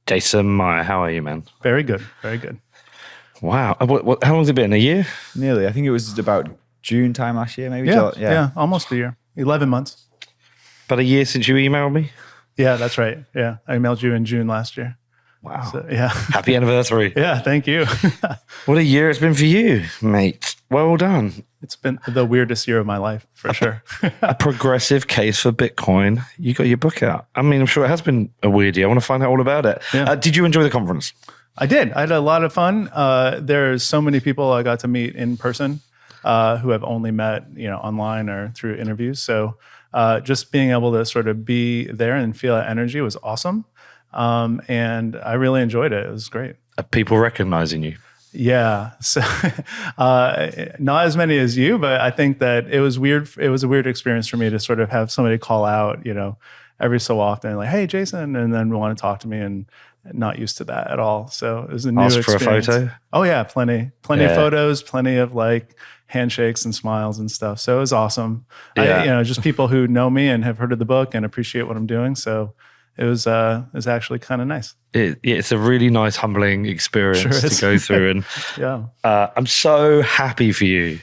Jason Maier, how are you, man? Very good. Very good. Wow. How long's it been? A year? Nearly. I think it was about June time last year, maybe. Yeah. Almost a year. 11 months. About a year since you emailed me? Yeah, that's right. Yeah. I emailed you in June last year. Wow. So, yeah. Happy anniversary. Yeah. Thank you. What a year it's been for you, mate. Well done. It's been the weirdest year of my life, for sure. A progressive case for Bitcoin. You got your book out. I mean, I'm sure it has been a weird year. I want to find out all about it. Yeah. Did you enjoy the conference? I did. I had a lot of fun. There's so many people I got to meet in person who have only met, online or through interviews. So just being able to sort of be there and feel that energy was awesome. And I really enjoyed it. It was great. Are people recognizing you? Yeah. So not as many as you, but I think that it was weird. It was a weird experience for me to sort of have somebody call out, every so often, like, "Hey, Jason," and then want to talk to me, and not used to that at all. So it was a new experience. For a photo? Oh yeah, plenty of photos, plenty of like handshakes and smiles and stuff. So it was awesome. Yeah. Just people who know me and have heard of the book and appreciate what I'm doing. So it was actually kind of nice. It's a really nice, humbling experience to go through, and yeah, I'm so happy for you.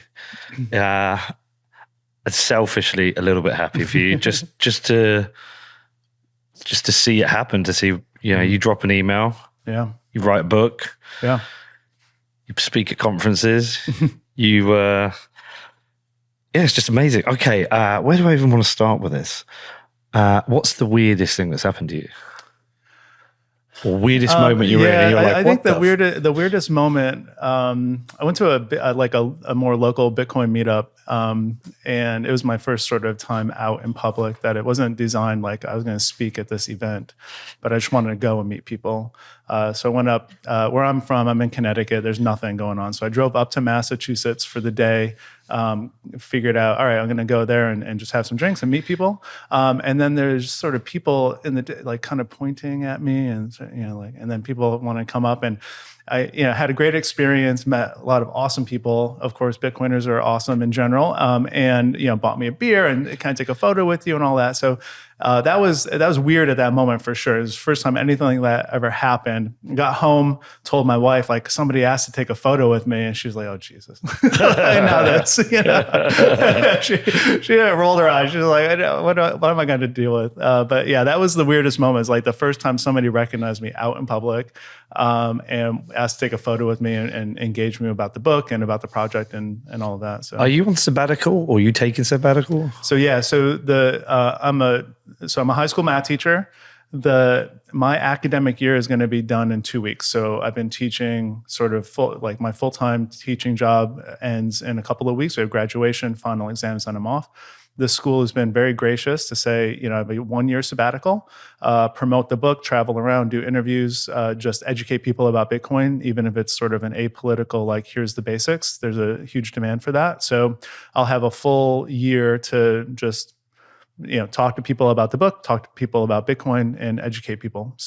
Selfishly, a little bit happy for you, just to see it happen. To see, you drop an email, yeah, you write a book, yeah, you speak at conferences, it's just amazing. Okay, where do I even want to start with this? What's the weirdest thing that's happened to you? Or weirdest moment you're in? And you're like, I think the weirdest moment. I went to a more local Bitcoin meetup, and it was my first sort of time out in public. That it wasn't designed like I was going to speak at this event, but I just wanted to go and meet people. So I went up where I'm from. I'm in Connecticut. There's nothing going on, so I drove up to Massachusetts for the day. Figured out, all right, I'm going to go there and just have some drinks and meet people. And then there's sort of people in the like kind of pointing at me, and and then people want to come up, and I had a great experience. Met a lot of awesome people. Of course, Bitcoiners are awesome in general, and bought me a beer and kind of take a photo with you and all that. So that was weird at that moment for sure. It was the first time anything like that ever happened. Got home, told my wife, like, somebody asked to take a photo with me, and she was like, "Oh Jesus!" I know that's she rolled her eyes. She was like, "What am I going to deal with?" But yeah, that was the weirdest moment. It's like the first time somebody recognized me out in public, and asked to take a photo with me and engage me about the book and about the project and all of that. So, are you on sabbatical, or are you taking sabbatical? So yeah, I'm a high school math teacher. My academic year is going to be done in 2 weeks. So I've been teaching sort of my full-time teaching job ends in a couple of weeks. We have graduation, final exams, and I'm off. The school has been very gracious to say, I have a 1-year sabbatical, promote the book, travel around, do interviews, just educate people about Bitcoin, even if it's sort of an apolitical, like, here's the basics. There's a huge demand for that. So I'll have a full year to just talk to people about the book, talk to people about Bitcoin, and educate people.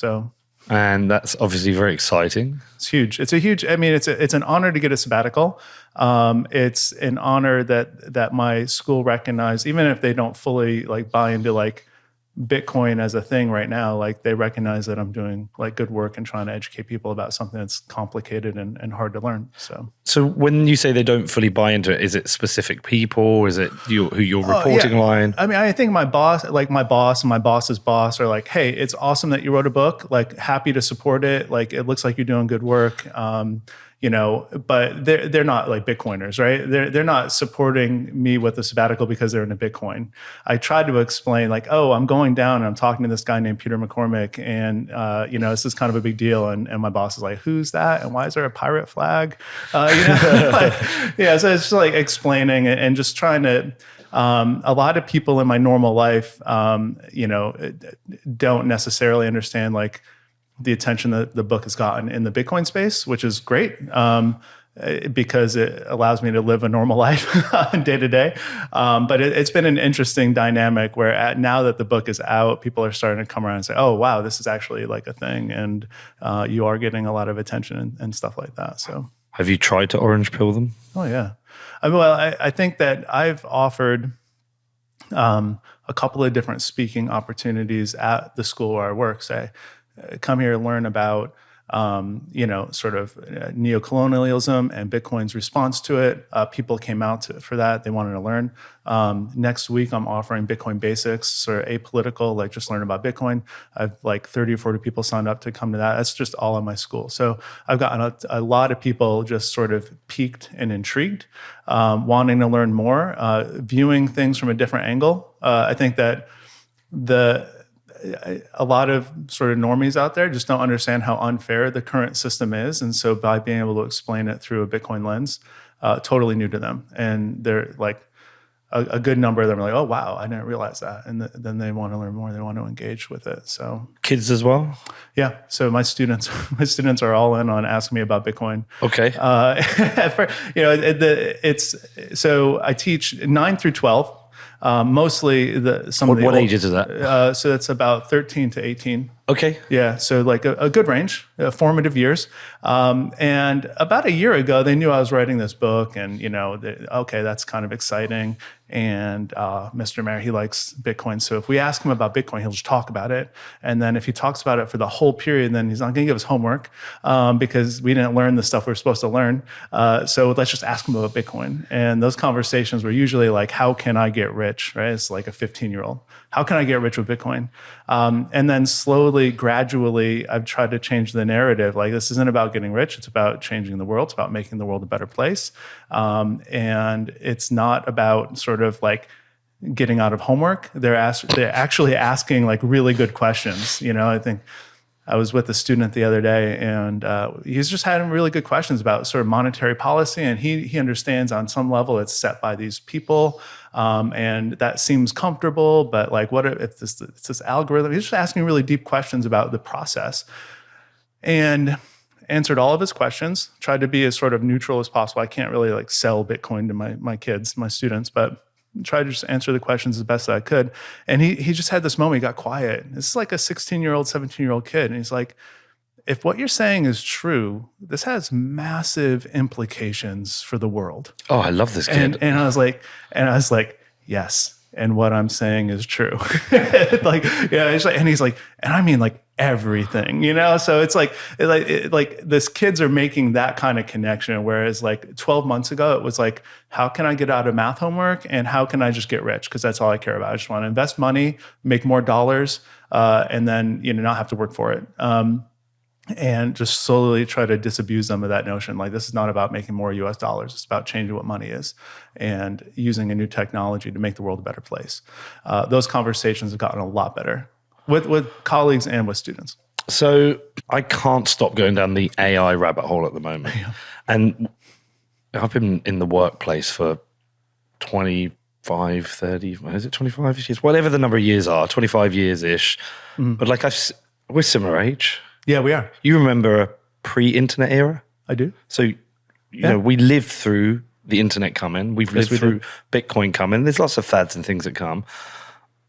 And that's obviously very exciting. It's huge. It's an honor to get a sabbatical. It's an honor that my school recognized, even if they don't fully buy into Bitcoin as a thing right now. They recognize that I'm doing good work and trying to educate people about something that's complicated and hard to learn. So when you say they don't fully buy into it, is it specific people? Is it who your reporting line? I mean, I think my boss, and my boss's boss are like, "Hey, it's awesome that you wrote a book. Happy to support it. It looks like you're doing good work." But they're not Bitcoiners, right? They're not supporting me with a sabbatical because they're into Bitcoin. I tried to explain oh, I'm going down and I'm talking to this guy named Peter McCormick, and this is kind of a big deal. And my boss is like, "Who's that? And why is there a pirate flag?" So it's just explaining and just trying to. A lot of people in my normal life, don't necessarily understand the attention that the book has gotten in the Bitcoin space, which is great because it allows me to live a normal life day to day. But it's been an interesting dynamic where now that the book is out, people are starting to come around and say, "Oh, wow, this is actually a thing." And you are getting a lot of attention and stuff like that. So have you tried to orange pill them? Oh, yeah. I think that I've offered a a couple of different speaking opportunities at the school where I work. Say, come here and learn about sort of neocolonialism and Bitcoin's response to it. People came out for that. They wanted to learn. Next week, I'm offering Bitcoin basics, sort of apolitical, like just learn about Bitcoin. I've like 30 or 40 people signed up to come to that. That's just all in my school. So I've gotten a lot of people just sort of piqued and intrigued, wanting to learn more, viewing things from a different angle. I think that a lot of sort of normies out there just don't understand how unfair the current system is. And so by being able to explain it through a Bitcoin lens, totally new to them. And they're like, a good number of them are like, oh, wow, I didn't realize that. And then they want to learn more. They want to engage with it. So kids as well? Yeah. So my students are all in on asking me about Bitcoin. Okay. So I teach 9 through 12. Mostly what ages is that? So it's about 13 to 18. Okay. Yeah. So like a good range, formative years. And about a year ago, they knew I was writing this book and, okay, that's kind of exciting. And Mr. Maier, he likes Bitcoin. So if we ask him about Bitcoin, he'll just talk about it. And then if he talks about it for the whole period, then he's not going to give us homework because we didn't learn the stuff we were supposed to learn. So let's just ask him about Bitcoin. And those conversations were usually like, how can I get rich, right? It's like a 15-year-old. How can I get rich with Bitcoin? And then slowly, gradually, I've tried to change the narrative. Like, this isn't about getting rich. It's about changing the world. It's about making the world a better place. And it's not about sort of like getting out of homework. They're actually asking like really good questions. I think I was with a student the other day, and he's just having really good questions about sort of monetary policy, and he understands on some level it's set by these people, and that seems comfortable. But like, what if it's this algorithm? He's just asking really deep questions about the process, and answered all of his questions. Tried to be as sort of neutral as possible. I can't really like sell Bitcoin to my kids, my students, but tried to just answer the questions as best that I could. And he just had this moment, he got quiet. This is like a 16-year-old, 17-year-old kid. And he's like, if what you're saying is true, this has massive implications for the world. Oh, I love this kid. And I was like, yes. And what I'm saying is true. And he's like, and I mean like everything, So it's like this kids are making that kind of connection. Whereas like 12 months ago, it was like, how can I get out of math homework and how can I just get rich? Because that's all I care about. I just want to invest money, make more dollars, and then not have to work for it. And just slowly try to disabuse them of that notion. Like, this is not about making more US dollars. It's about changing what money is and using a new technology to make the world a better place. Those conversations have gotten a lot better with colleagues and with students. So I can't stop going down the AI rabbit hole at the moment. Yeah. And I've been in the workplace for 25, 30, is it 25 years? Whatever the number of years are, 25 years-ish. Mm. But like we're similar age. Yeah, we are. You remember a pre-internet era? I do. So, you know, we lived through the internet coming. We've lived through Bitcoin coming. There's lots of fads and things that come.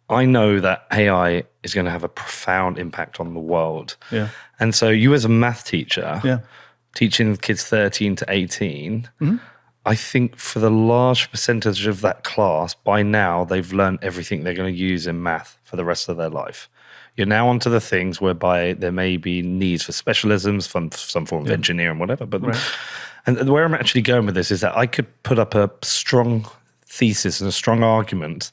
I know that AI is going to have a profound impact on the world. Yeah. And so you as a math teacher, teaching kids 13 to 18, I think for the large percentage of that class, by now they've learned everything they're going to use in math for the rest of their life. You're now onto the things whereby there may be needs for specialisms, from some form of engineering, whatever. But and where I'm actually going with this is that I could put up a strong thesis and a strong argument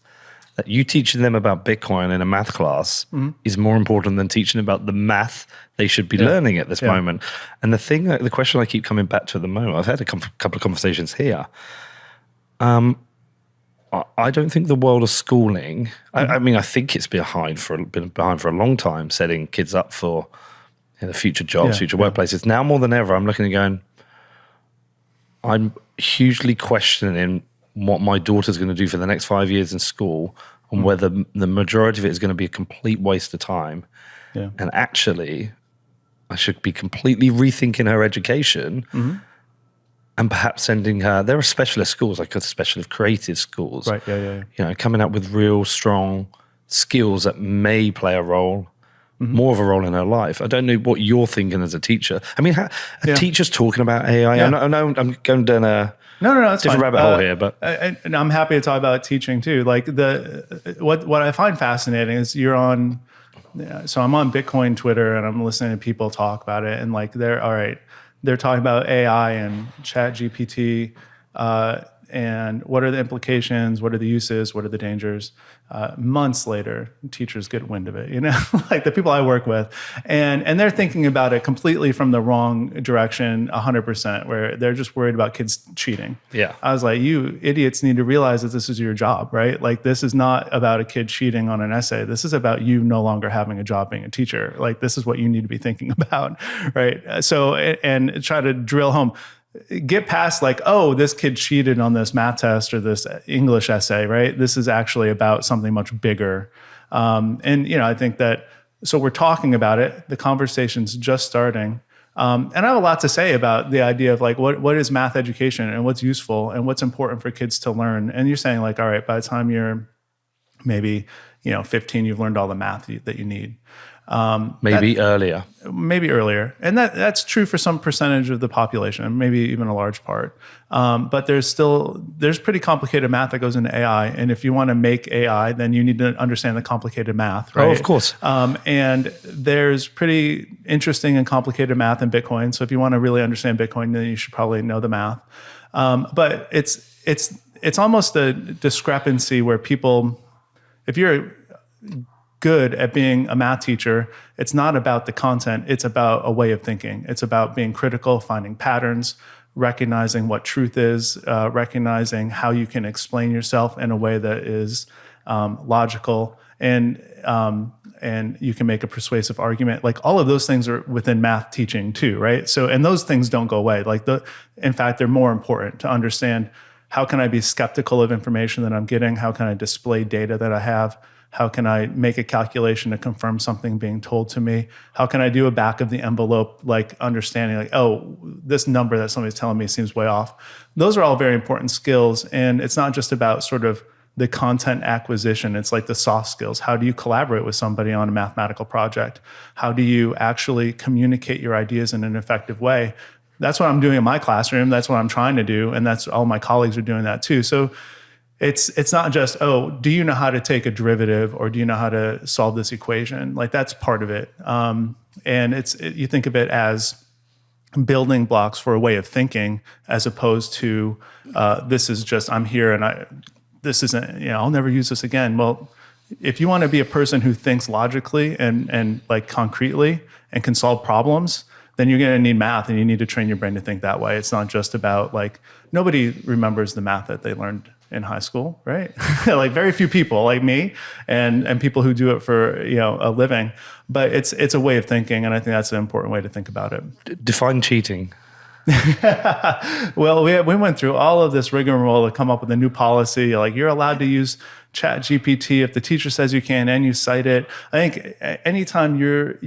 that you teaching them about Bitcoin in a math class is more important than teaching about the math they should be learning at this moment. And the question I keep coming back to at the moment, I've had a couple of conversations here. I don't think the world of schooling, I mean, I think it's been behind for a long time, setting kids up for the future jobs, future workplaces. Now more than ever, I'm looking and going, I'm hugely questioning what my daughter's going to do for the next 5 years in school and whether the majority of it is going to be a complete waste of time. Yeah. And actually, I should be completely rethinking her education and perhaps sending her, there are specialist schools, like specialist creative schools, you know, coming up with real strong skills that may play a role, more of a role in her life. I don't know what you're thinking as a teacher. I mean, are teachers talking about AI? I know I'm going down No, it's different fine. rabbit hole here, but and I'm happy to talk about teaching too. Like what I find fascinating is you're on. So I'm on Bitcoin Twitter and I'm listening to people talk about it, and like they're talking about AI and Chat GPT, and what are the implications, what are the uses, what are the dangers. Months later, teachers get wind of it, like the people I work with, and they're thinking about it completely from the wrong direction, 100%, where they're just worried about kids cheating. Yeah. I was like, you idiots need to realize that this is your job, right? Like, this is not about a kid cheating on an essay. This is about you no longer having a job being a teacher. Like, this is what you need to be thinking about, right? So, and try to drill home. Get past like, oh, this kid cheated on this math test or this English essay, right? This is actually about something much bigger. And, I think that, so we're talking about it, the conversation's just starting. And I have a lot to say about the idea of like, what is math education and what's useful and what's important for kids to learn. And you're saying like, all right, by the time you're maybe, 15, you've learned all the math that you need. maybe earlier. And that's true for some percentage of the population, maybe even a large part. But there's pretty complicated math that goes into AI. And if you want to make AI, then you need to understand the complicated math, right? Oh, of course. And there's pretty interesting and complicated math in Bitcoin. So if you want to really understand Bitcoin, then you should probably know the math. But it's almost a discrepancy where people, if you're good at being a math teacher, it's not about the content, it's about a way of thinking. It's about being critical, finding patterns, recognizing what truth is, recognizing how you can explain yourself in a way that is logical, and you can make a persuasive argument. Like, all of those things are within math teaching too, right? So, and those things don't go away. In fact, they're more important to understand. How can I be skeptical of information that I'm getting? How can I display data that I have? How can I make a calculation to confirm something being told to me? How can I do a back of the envelope, like understanding like, oh, this number that somebody's telling me seems way off? Those are all very important skills. And it's not just about sort of the content acquisition. It's like the soft skills. How do you collaborate with somebody on a mathematical project? How do you actually communicate your ideas in an effective way? That's what I'm doing in my classroom. That's what I'm trying to do. And that's all my colleagues are doing that too. So it's not just, oh, do you know how to take a derivative or do you know how to solve this equation? Like, that's part of it. And you think of it as building blocks for a way of thinking, as opposed to this is just, I'm here and this isn't, I'll never use this again. Well, if you want to be a person who thinks logically and like concretely and can solve problems, then you're going to need math, and you need to train your brain to think that way. It's not just about like, nobody remembers the math that they learned in high school, right? Like, very few people, like me and people who do it for a living. But it's a way of thinking, and I think that's an important way to think about it. Define cheating. Well, we went through all of this rigmarole to come up with a new policy. Like, you're allowed to use Chat GPT if the teacher says you can and you cite it. I think anytime you're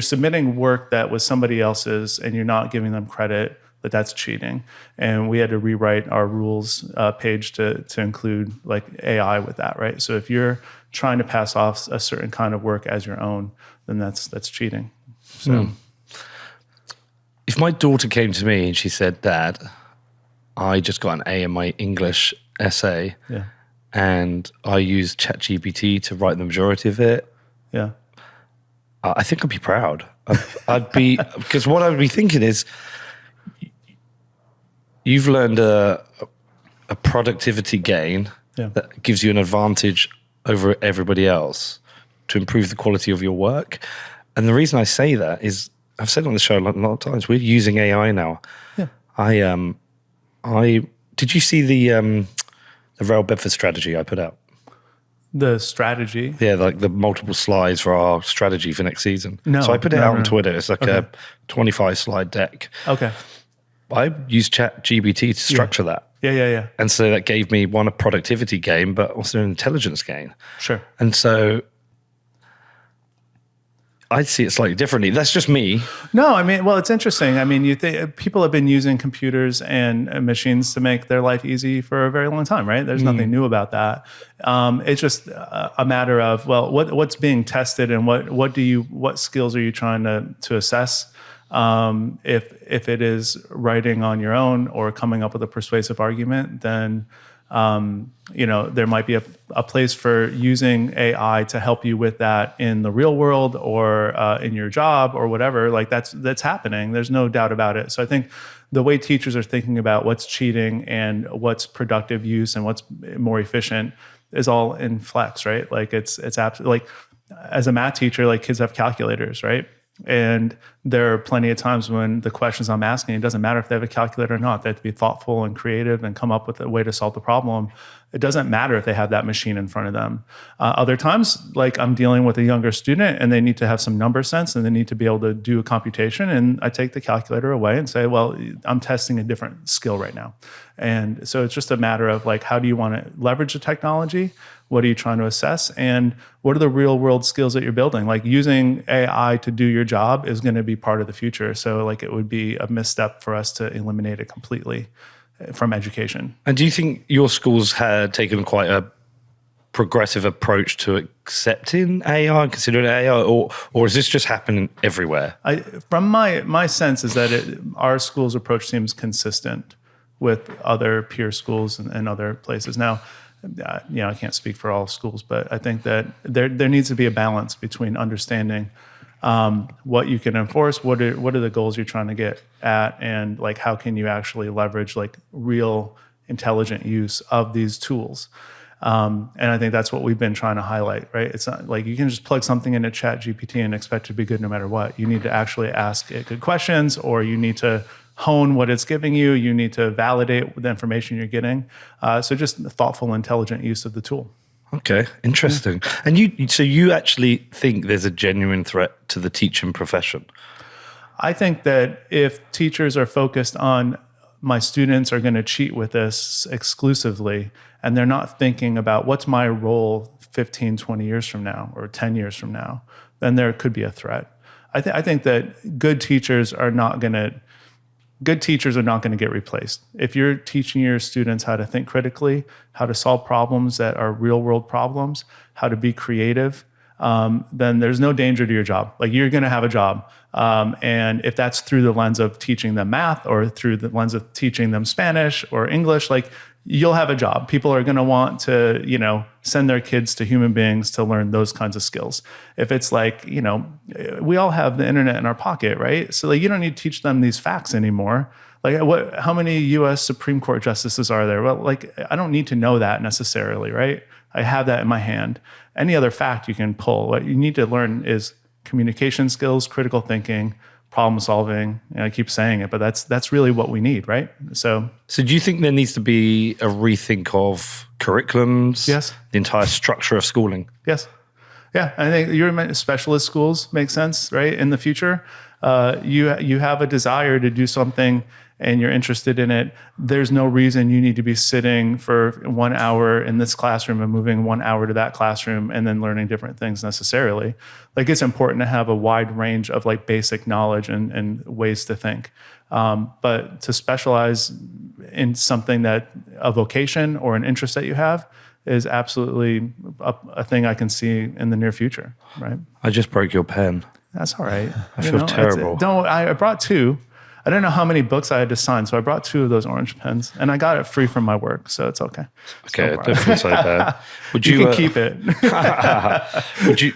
submitting work that was somebody else's and you're not giving them credit, that's cheating. And we had to rewrite our rules page to include like AI with that, right? So if you're trying to pass off a certain kind of work as your own, then that's cheating. So if my daughter came to me and she said, Dad, I just got an A in my English essay, and I used ChatGPT to write the majority of it, I think I'd be proud. I'd be, because what I'd be thinking is, you've learned a productivity gain that gives you an advantage over everybody else to improve the quality of your work. And the reason I say that is, I've said on the show a lot of times, we're using AI now. Yeah. Did you see the Rail Bedford strategy I put out? The strategy? Yeah, like the multiple slides for our strategy for next season. No. So I put it out on Twitter. It's like a 25 slide deck. Okay. I used ChatGPT to structure that. Yeah. And so that gave me a productivity gain, but also an intelligence gain. Sure. And so I see it slightly differently. That's just me. No, I mean, well, it's interesting. I mean, people have been using computers and machines to make their life easy for a very long time, right? There's nothing new about that. It's just a matter of, well, what's being tested and what skills are you trying to assess? If it is writing on your own or coming up with a persuasive argument, then there might be a place for using AI to help you with that in the real world or in your job or whatever. Like that's happening. There's no doubt about it. So I think the way teachers are thinking about what's cheating and what's productive use and what's more efficient is all in flex, right? Like it's absolutely like as a math teacher, like kids have calculators, right? And there are plenty of times when the questions I'm asking, it doesn't matter if they have a calculator or not. They have to be thoughtful and creative and come up with a way to solve the problem. It doesn't matter if they have that machine in front of them. Other times, like I'm dealing with a younger student and they need to have some number sense and they need to be able to do a computation. And I take the calculator away and say, well, I'm testing a different skill right now. And so it's just a matter of like, how do you want to leverage the technology? What are you trying to assess? And what are the real world skills that you're building? Like using AI to do your job is going to be part of the future. So like it would be a misstep for us to eliminate it completely from education. And do you think your schools had taken quite a progressive approach to accepting AI, considering AI, or is this just happening everywhere? From my sense is that our school's approach seems consistent with other peer schools and other places. Now, I can't speak for all schools, but I think that there needs to be a balance between understanding what you can enforce, what are the goals you're trying to get at, and like how can you actually leverage like real intelligent use of these tools. And I think that's what we've been trying to highlight, right? It's not like you can just plug something into ChatGPT and expect it to be good no matter what. You need to actually ask it good questions, or you need to hone what it's giving you. You need to validate the information you're getting. So just thoughtful, intelligent use of the tool. Okay, interesting. And you actually think there's a genuine threat to the teaching profession? I think that if teachers are focused on my students are going to cheat with this exclusively, and they're not thinking about what's my role 15, 20 years from now or 10 years from now, then there could be a threat. I think that good teachers are not going to get replaced. If you're teaching your students how to think critically, how to solve problems that are real world problems, how to be creative, then there's no danger to your job. Like you're going to have a job. And if that's through the lens of teaching them math or through the lens of teaching them Spanish or English, like you'll have a job. People are going to want to, send their kids to human beings to learn those kinds of skills. If it's like, we all have the internet in our pocket, right? So like you don't need to teach them these facts anymore. Like how many US Supreme Court justices are there? Well, like I don't need to know that necessarily, right? I have that in my hand. Any other fact you can pull. What you need to learn is communication skills, critical thinking, problem solving. I keep saying it, but that's really what we need, right? So do you think there needs to be a rethink of curriculums? Yes. The entire structure of schooling? Yes. Yeah, I think your specialist schools make sense, right? In the future, you have a desire to do something and you're interested in it. There's no reason you need to be sitting for 1 hour in this classroom and moving 1 hour to that classroom and then learning different things necessarily. Like it's important to have a wide range of like basic knowledge and ways to think. But to specialize in something that a vocation or an interest that you have is absolutely a thing I can see in the near future, right? I just broke your pen. That's all right. I feel terrible. I brought two. I don't know how many books I had to sign, so I brought two of those orange pens, and I got it free from my work, so it's okay. Okay, I don't feel so bad. You can keep it.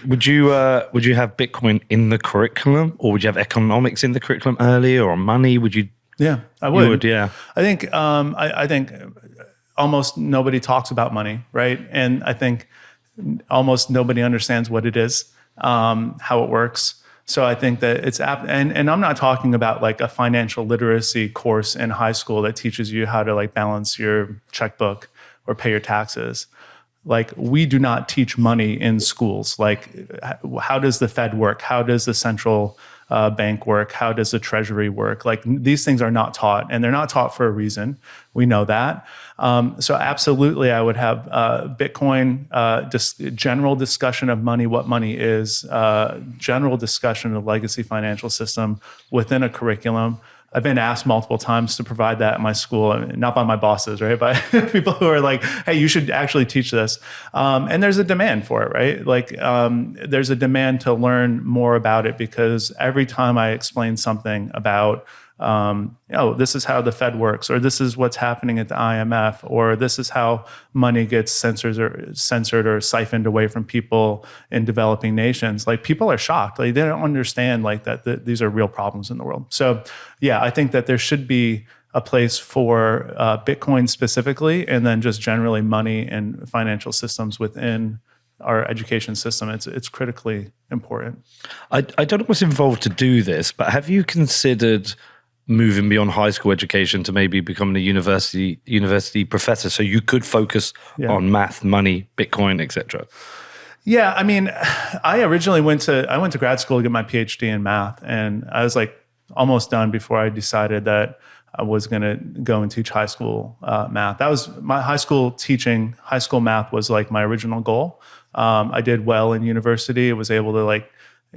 Would you have Bitcoin in the curriculum, or would you have economics in the curriculum earlier, or money? Would you? Yeah, I would. You would, yeah. I think I think almost nobody talks about money, right? And I think almost nobody understands what it is, how it works. So I think that it's and I'm not talking about like a financial literacy course in high school that teaches you how to like balance your checkbook or pay your taxes. Like we do not teach money in schools. Like how does the Fed work? How does the central bank work? How does the treasury work? Like these things are not taught, and they're not taught for a reason. We know that. So absolutely, I would have Bitcoin, general discussion of money, what money is, general discussion of the legacy financial system within a curriculum. I've been asked multiple times to provide that at my school, not by my bosses, right? By people who are like, hey, you should actually teach this. And there's a demand for it, right? Like there's a demand to learn more about it, because every time I explain something about, this is how the Fed works, or this is what's happening at the IMF, or this is how money gets censored or siphoned away from people in developing nations. Like, people are shocked. Like, they don't understand like that these are real problems in the world. So yeah, I think that there should be a place for Bitcoin specifically, and then just generally money and financial systems within our education system. It's critically important. I don't know what's involved to do this, but have you considered moving beyond high school education to maybe becoming a university professor, so you could focus on math, money, Bitcoin, etc.? Yeah, I mean, I originally went to grad school to get my PhD in math, and I was like almost done before I decided that I was going to go and teach high school math. That was my high school teaching. High school math was like my original goal. I did well in university. I was able to like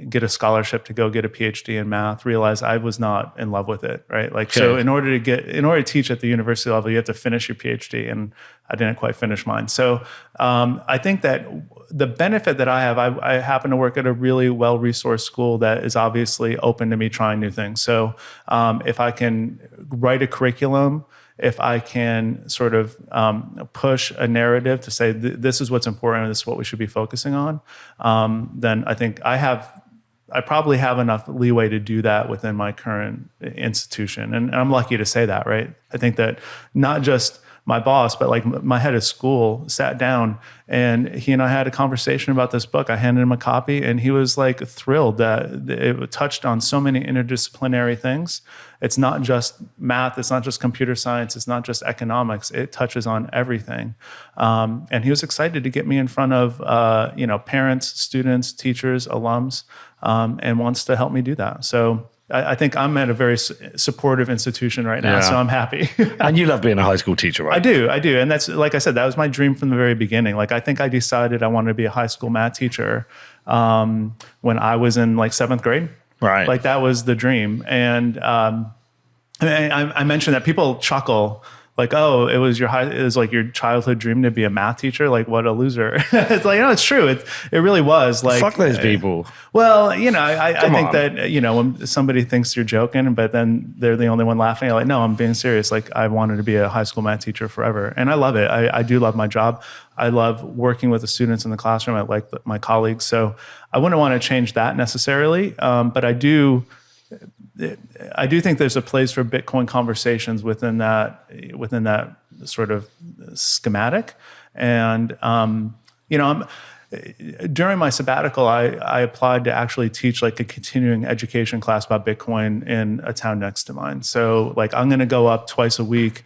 get a scholarship to go get a PhD in math, realize I was not in love with it, right? Like, so in order to teach at the university level, you have to finish your PhD, and I didn't quite finish mine. So I think that the benefit that I have, I happen to work at a really well-resourced school that is obviously open to me trying new things. So if I can write a curriculum, if I can sort of push a narrative to say this is what's important, this is what we should be focusing on, then I think I probably have enough leeway to do that within my current institution. And I'm lucky to say that, right? I think that not just my boss, but like my head of school sat down, and he and I had a conversation about this book. I handed him a copy, and he was like thrilled that it touched on so many interdisciplinary things. It's not just math, it's not just computer science, it's not just economics. It touches on everything. And he was excited to get me in front of parents, students, teachers, alums, and wants to help me do that. So I think I'm at a very supportive institution right now, so I'm happy. And you love being a high school teacher, right? I do. And that's, like I said, that was my dream from the very beginning. Like, I think I decided I wanted to be a high school math teacher when I was in like 7th grade. Right. Like, that was the dream. And I mentioned that people chuckle, like, oh, it was like your childhood dream to be a math teacher. Like, what a loser. It's like, it's true. It really was. Like, fuck those people. Well, I think that, when somebody thinks you're joking, but then they're the only one laughing, you're like, no, I'm being serious. Like, I wanted to be a high school math teacher forever. And I love it. I do love my job. I love working with the students in the classroom. I like my colleagues. So I wouldn't want to change that necessarily. But I do think there's a place for Bitcoin conversations within that sort of schematic. And during my sabbatical, I applied to actually teach like a continuing education class about Bitcoin in a town next to mine. So like, I'm going to go up twice a week,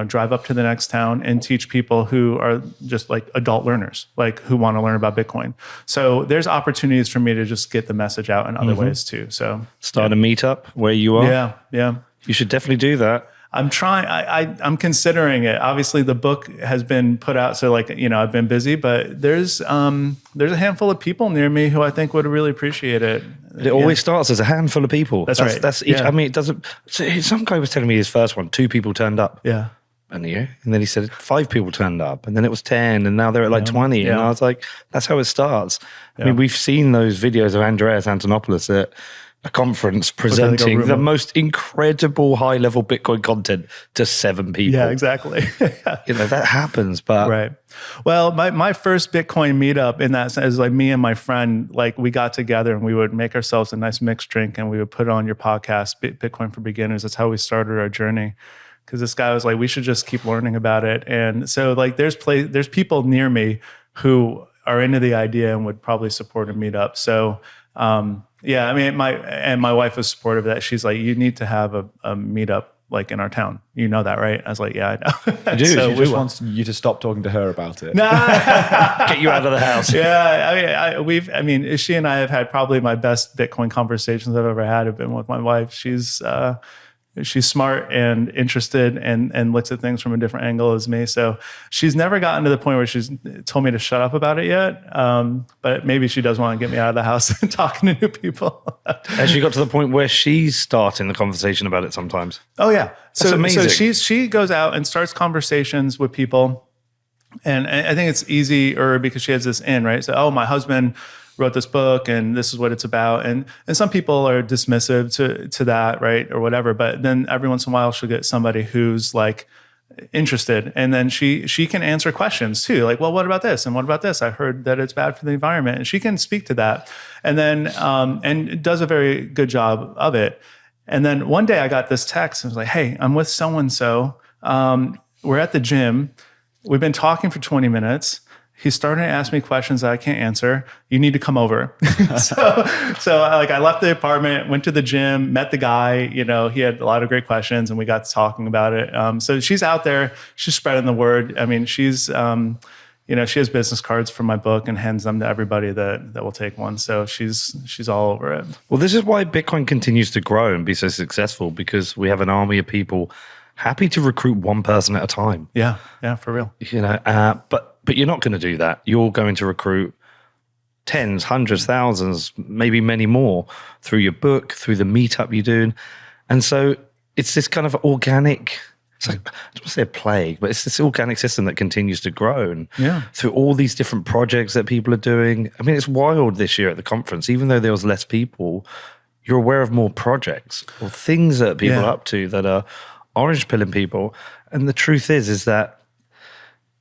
drive up to the next town and teach people who are just like adult learners, like who want to learn about Bitcoin. So there's opportunities for me to just get the message out in other ways too. So start a meetup where you are. Yeah. You should definitely do that. I'm trying. I'm considering it. Obviously, the book has been put out, so like I've been busy. But there's a handful of people near me who I think would really appreciate it. It always starts as a handful of people. That's right. That's each. I mean, it doesn't. So some guy was telling me his first one, 2 people turned up. Yeah. And then he said 5 people turned up, and then it was 10, and now they're at like 20. And I was like, that's how it starts. I mean, we've seen those videos of Andreas Antonopoulos at a conference presenting the most incredible high-level Bitcoin content to 7 people. Yeah, exactly. That happens, but right. Well, my first Bitcoin meetup in that sense is like me and my friend, like we got together and we would make ourselves a nice mixed drink and we would put on your podcast, Bitcoin for Beginners. That's how we started our journey. Because this guy was like, we should just keep learning about it. And so like there's people near me who are into the idea and would probably support a meetup. So yeah, I mean, my wife was supportive of that. She's like, you need to have a meetup like in our town. You know that, right? I was like, yeah, I know. I do. So she just wants you to stop talking to her about it. Get you out of the house. Yeah, she and I have had probably my best Bitcoin conversations I've ever had have been with my wife. She's she's smart and interested and looks at things from a different angle as me. So she's never gotten to the point where she's told me to shut up about it yet. But maybe she does want to get me out of the house and talking to new people. Has she got to the point where she's starting the conversation about it sometimes? Oh yeah. That's amazing. So she goes out and starts conversations with people. And I think it's easier because she has this in, right? So, oh, my husband wrote this book and this is what it's about. And some people are dismissive to that, right? Or whatever. But then every once in a while she'll get somebody who's like interested. And then she can answer questions too. Like, well, what about this? And what about this? I heard that it's bad for the environment. And she can speak to that. And then, and does a very good job of it. And then one day I got this text and was like, hey, I'm with so-and-so. We're at the gym. We've been talking for 20 minutes. He's starting to ask me questions that I can't answer. You need to come over. so I left the apartment, went to the gym, met the guy. You know, he had a lot of great questions, and we got to talking about it. So she's out there. She's spreading the word. I mean, she's, she has business cards for my book and hands them to everybody that will take one. So she's all over it. Well, this is why Bitcoin continues to grow and be so successful, because we have an army of people happy to recruit one person at a time. Yeah, for real. You know, but you're not going to do that. You're going to recruit tens, hundreds, thousands, maybe many more through your book, through the meetup you're doing. And so it's this kind of organic, it's like, I don't want to say a plague, but it's this organic system that continues to grow. And through all these different projects that people are doing. I mean, it's wild this year at the conference. Even though there was less people, you're aware of more projects or things that people are up to that are orange pilling people. And the truth is that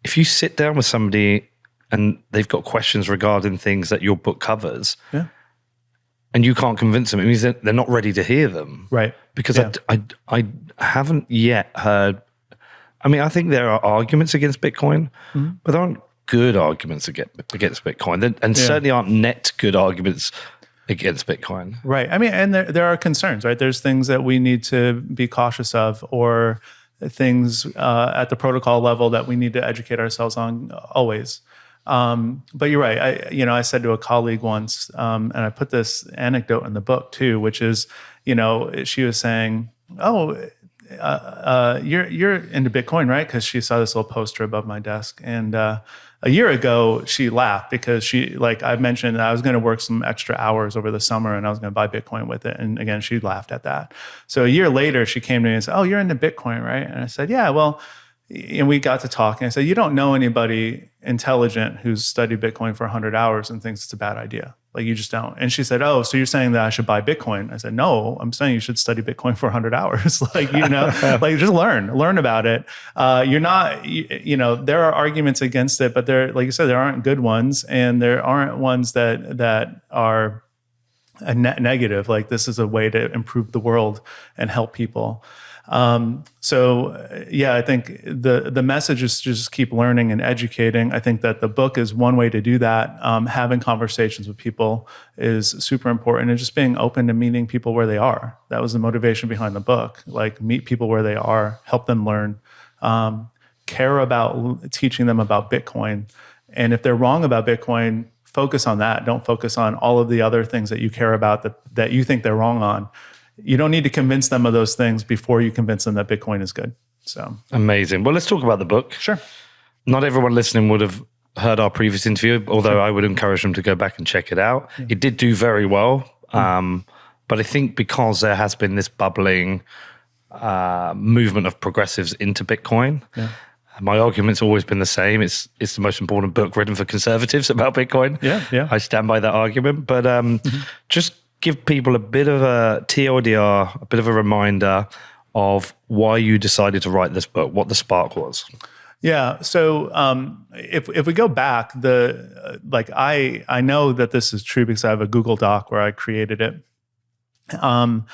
if you sit down with somebody and they've got questions regarding things that your book covers, and you can't convince them, it means that they're not ready to hear them. Right. Because I haven't yet heard, I mean, I think there are arguments against Bitcoin, but there aren't good arguments against Bitcoin. And certainly aren't net good arguments against Bitcoin. Right. I mean, and there are concerns, right? There's things that we need to be cautious of, or things at the protocol level that we need to educate ourselves on always. But you're right. I said to a colleague once, and I put this anecdote in the book too, which is, she was saying, "Oh, you're into Bitcoin, right?" Because she saw this little poster above my desk, and a year ago she laughed because I mentioned that I was going to work some extra hours over the summer and I was going to buy Bitcoin with it, and again she laughed at that. So a year later she came to me and said, "Oh, you're into Bitcoin, right?" And I said, "Yeah, well." And we got to talking. I said, "You don't know anybody intelligent who's studied Bitcoin for 100 hours and thinks it's a bad idea. Like, you just don't." And she said, "Oh, so you're saying that I should buy Bitcoin?" I said, "No, I'm saying you should study Bitcoin for 100 hours. like just learn about it. You're not, there are arguments against it, but there, like you said, there aren't good ones, and there aren't ones that are a negative. Like, this is a way to improve the world and help people." I think the message is to just keep learning and educating. I think that the book is one way to do that. Having conversations with people is super important, and just being open to meeting people where they are. That was the motivation behind the book. Like, meet people where they are, help them learn, care about teaching them about Bitcoin. And if they're wrong about Bitcoin, focus on that. Don't focus on all of the other things that you care about that you think they're wrong on. You don't need to convince them of those things before you convince them that Bitcoin is good. So amazing. Well, let's talk about the book. Sure. Not everyone listening would have heard our previous interview, although I would encourage them to go back and check it out. Yeah. It did do very well. But I think because there has been this bubbling movement of progressives into Bitcoin, my argument's always been the same. It's the most important book written for conservatives about Bitcoin. Yeah. I stand by that argument. But just give people a bit of a TLDR, a bit of a reminder of why you decided to write this book, what the spark was. Yeah. So if we go back, I know that this is true because I have a Google Doc where I created it. And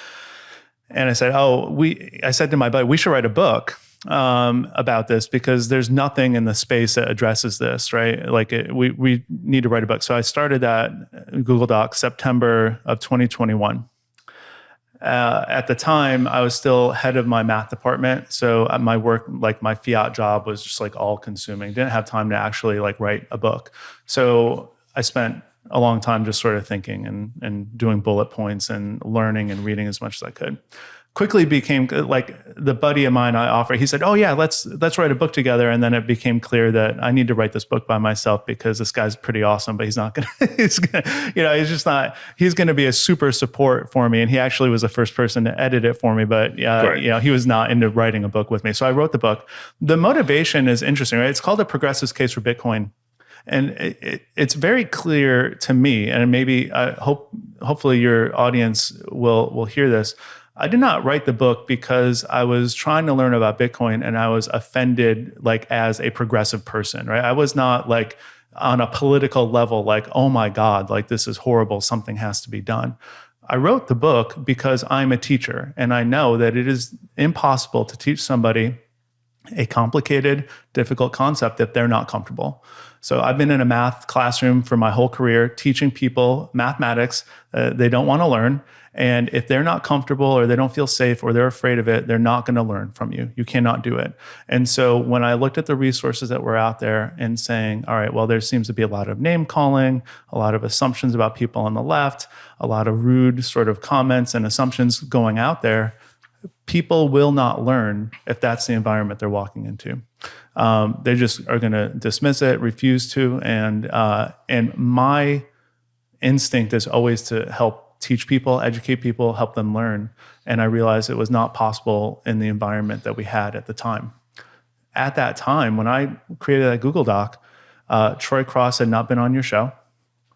I said, I said to my buddy, we should write a book about this because there's nothing in the space that addresses this, right? We need to write a book. So I started that Google Doc September of 2021. At the time, I was still head of my math department. So my work, my fiat job, was just all consuming. Didn't have time to actually write a book. So I spent a long time just sort of thinking and doing bullet points and learning and reading as much as I could. quickly became like the buddy of mine I offered. He said, "Oh yeah, let's write a book together." And then it became clear that I need to write this book by myself because this guy's pretty awesome, but he's not gonna. He's just not. He's going to be a super support for me. And he actually was the first person to edit it for me. But he was not into writing a book with me. So I wrote the book. The motivation is interesting, right? It's called A Progressive's Case for Bitcoin. And it's very clear to me, and maybe hopefully your audience will hear this. I did not write the book because I was trying to learn about Bitcoin and I was offended like as a progressive person, right? I was not like on a political level like, oh my God, like this is horrible, something has to be done. I wrote the book because I'm a teacher and I know that it is impossible to teach somebody a complicated, difficult concept if they're not comfortable. So I've been in a math classroom for my whole career, teaching people mathematics they don't want to learn. And if they're not comfortable or they don't feel safe or they're afraid of it, they're not going to learn from you. You cannot do it. And so when I looked at the resources that were out there and saying, all right, well, there seems to be a lot of name calling, a lot of assumptions about people on the left, a lot of rude sort of comments and assumptions going out there, people will not learn if that's the environment they're walking into. They just are going to dismiss it, refuse to. And my instinct is always to help teach people, educate people, help them learn. And I realized it was not possible in the environment that we had at the time. At that time, when I created that Google Doc, Troy Cross had not been on your show.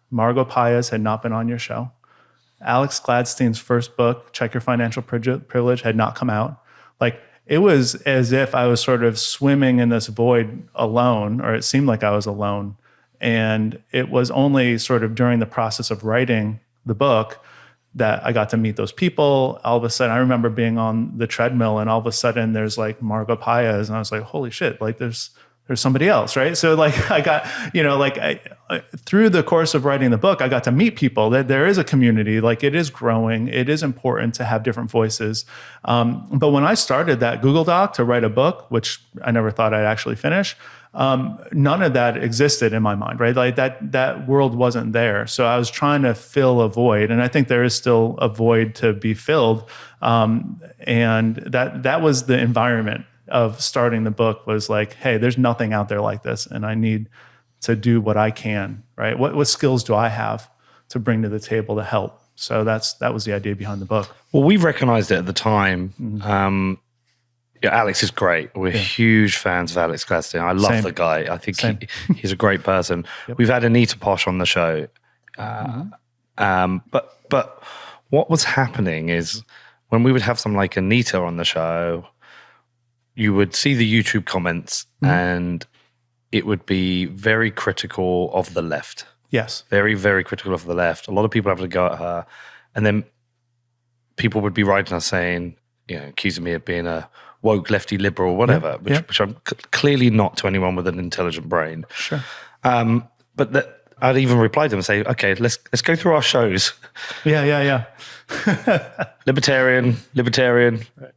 Margot Paez had not been on your show. Alex Gladstein's first book, Check Your Financial Privilege, had not come out. Like, it was as if I was sort of swimming in this void alone, or it seemed like I was alone. And it was only sort of during the process of writing the book that I got to meet those people. All of a sudden, I remember being on the treadmill and all of a sudden there's like Margot Paez and I was like, holy shit, like there's somebody else, right? So like I got, through the course of writing the book, I got to meet people. That there is a community, like it is growing. It is important to have different voices. But when I started that Google Doc to write a book, which I never thought I'd actually finish, none of that existed in my mind, right? Like that world wasn't there. So I was trying to fill a void, and I think there is still a void to be filled. And that was the environment of starting the book, was like, hey, there's nothing out there like this, and I need to do what I can, right? What skills do I have to bring to the table to help? So that was the idea behind the book. Well, we recognized it at the time. Mm-hmm. Alex is great. We're huge fans of Alex Gladstein. I love the guy. I think he's a great person. Yep. We've had Anita Posh on the show. But what was happening is when we would have someone like Anita on the show, you would see the YouTube comments and it would be very critical of the left. Yes. Very, very critical of the left. A lot of people having to go at her. And then people would be writing us saying, accusing me of being a woke lefty liberal, whatever, which I'm clearly not to anyone with an intelligent brain. Sure. But I'd even reply to them and say, okay, let's go through our shows. Yeah. Libertarian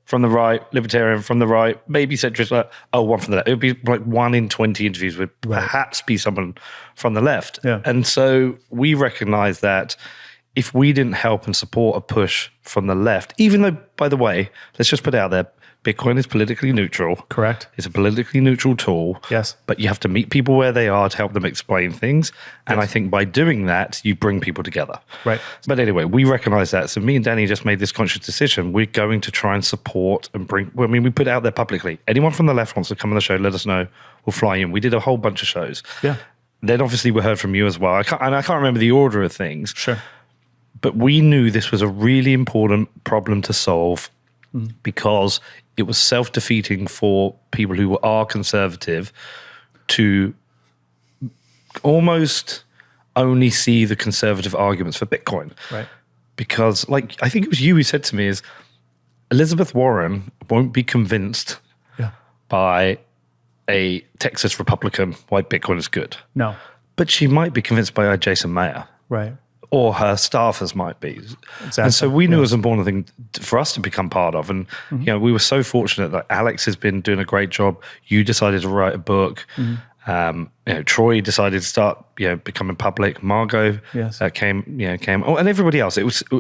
from the right, libertarian from the right, maybe centrist, one from the left. It would be like 1 in 20 interviews would perhaps be someone from the left. Yeah. And so we recognize that if we didn't help and support a push from the left, even though, by the way, let's just put it out there, Bitcoin is politically neutral. Correct. It's a politically neutral tool. Yes. But you have to meet people where they are to help them explain things. And I think by doing that, you bring people together. Right. But anyway, we recognize that. So me and Danny just made this conscious decision. We're going to try and support and bring, we put it out there publicly. Anyone from the left wants to come on the show, let us know. We'll fly in. We did a whole bunch of shows. Yeah. Then obviously we heard from you as well. I can't remember the order of things. Sure. But we knew this was a really important problem to solve because it was self-defeating for people who are conservative to almost only see the conservative arguments for Bitcoin. Right. Because, like, I think it was you who said to me is, Elizabeth Warren won't be convinced by a Texas Republican why Bitcoin is good. No. But she might be convinced by Jason Maier. Right. Or her staffers might be. Exactly. And so we knew it was an important thing for us to become part of. And, we were so fortunate that Alex has been doing a great job. You decided to write a book. Troy decided to start, becoming public. Margot came. Oh, and everybody else.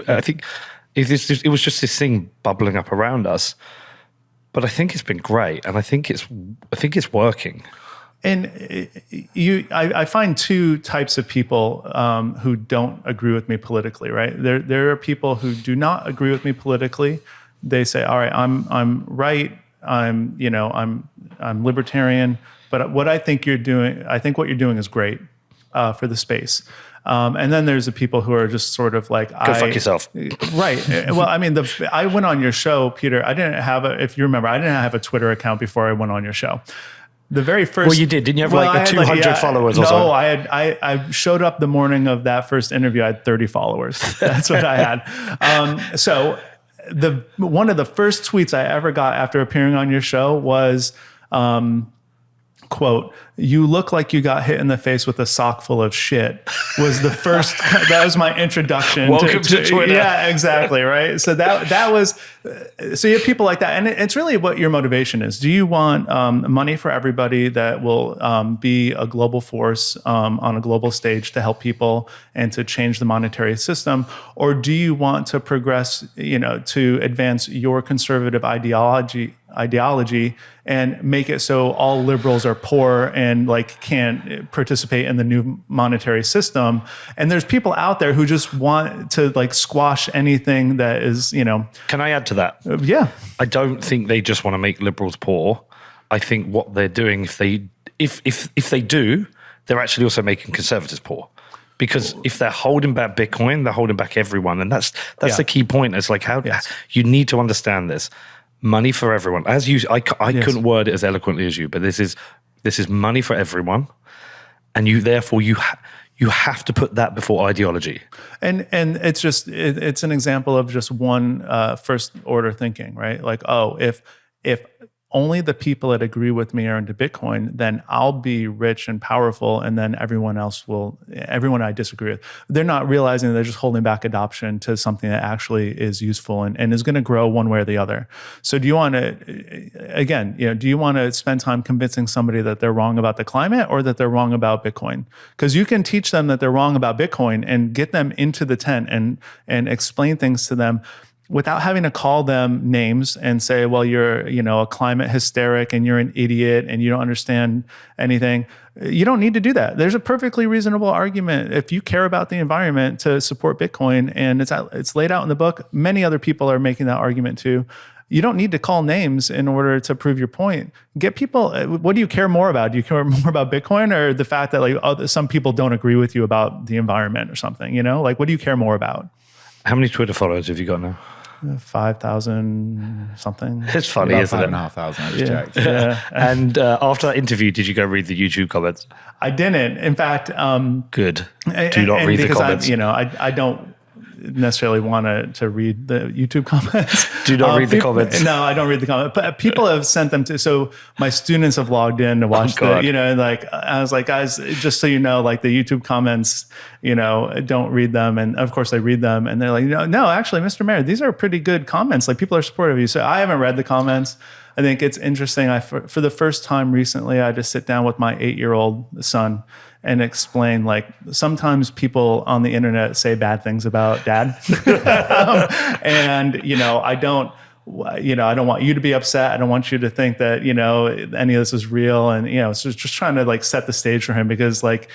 I think it was just this thing bubbling up around us. But I think it's been great, and I think it's working. And I find two types of people who don't agree with me politically. Right? There are people who do not agree with me politically. They say, "All right, I'm right. I'm libertarian." But what I think what you're doing is great for the space. And then there's the people who are just sort of like, go fuck yourself. Right. Well, I mean, I went on your show, Peter. If you remember, I didn't have a Twitter account before I went on your show. The very first. Well, you did. Didn't you have like 200 followers or something? No, I showed up the morning of that first interview. I had 30 followers. That's what I had. So one of the first tweets I ever got after appearing on your show was, quote, "You look like you got hit in the face with a sock full of shit," was the first, that was my introduction. Welcome to Twitter. Yeah, exactly. Right. So that was, so you have people like that. And it's really what your motivation is. Do you want money for everybody that will be a global force on a global stage to help people and to change the monetary system? Or do you want to progress, to advance your conservative ideology and make it so all liberals are poor and like can't participate in the new monetary system? And there's people out there who just want to like squash anything that is, Can I add to that? Yeah. I don't think they just want to make liberals poor. I think what they're doing, if they do, they're actually also making conservatives poor. Because if they're holding back Bitcoin, they're holding back everyone. And that's the key point. It's like you need to understand this. Money for everyone. As you, I couldn't word it as eloquently as you, but this is money for everyone, and you have to put that before ideology. And it's an example of just one first order thinking, right? Like, oh, if only the people that agree with me are into Bitcoin, then I'll be rich and powerful, and then everyone I disagree with. They're not realizing they're just holding back adoption to something that actually is useful and is going to grow one way or the other. So do you want to spend time convincing somebody that they're wrong about the climate or that they're wrong about Bitcoin? Because you can teach them that they're wrong about Bitcoin and get them into the tent and explain things to them without having to call them names and say, well, you're, a climate hysteric and you're an idiot and you don't understand anything. You don't need to do that. There's a perfectly reasonable argument if you care about the environment to support Bitcoin, and it's laid out in the book. Many other people are making that argument too. You don't need to call names in order to prove your point. Get people, what do you care more about? Do you care more about Bitcoin or the fact that some people don't agree with you about the environment or something, Like, what do you care more about? How many Twitter followers have you got now? 5,000 something. It's funny, isn't it? 5,500. I just checked. Yeah. And after that interview, did you go read the YouTube comments? I didn't. In fact, good. Do not read the comments. I don't necessarily want to read the YouTube comments. Do not read the comments. No, I don't read the comments. But people have sent them to. So my students have logged in to watch and like I was like, guys, just so you know, like the YouTube comments, don't read them. And of course, they read them, and they're like, no, actually, Mr. Maier, these are pretty good comments. Like people are supportive of you. So I haven't read the comments. I think it's interesting. For the first time recently, I just sit down with my 8-year-old son and explain, like, sometimes people on the internet say bad things about dad. And, I don't want you to be upset. I don't want you to think that, any of this is real. And, so just trying to like set the stage for him, because like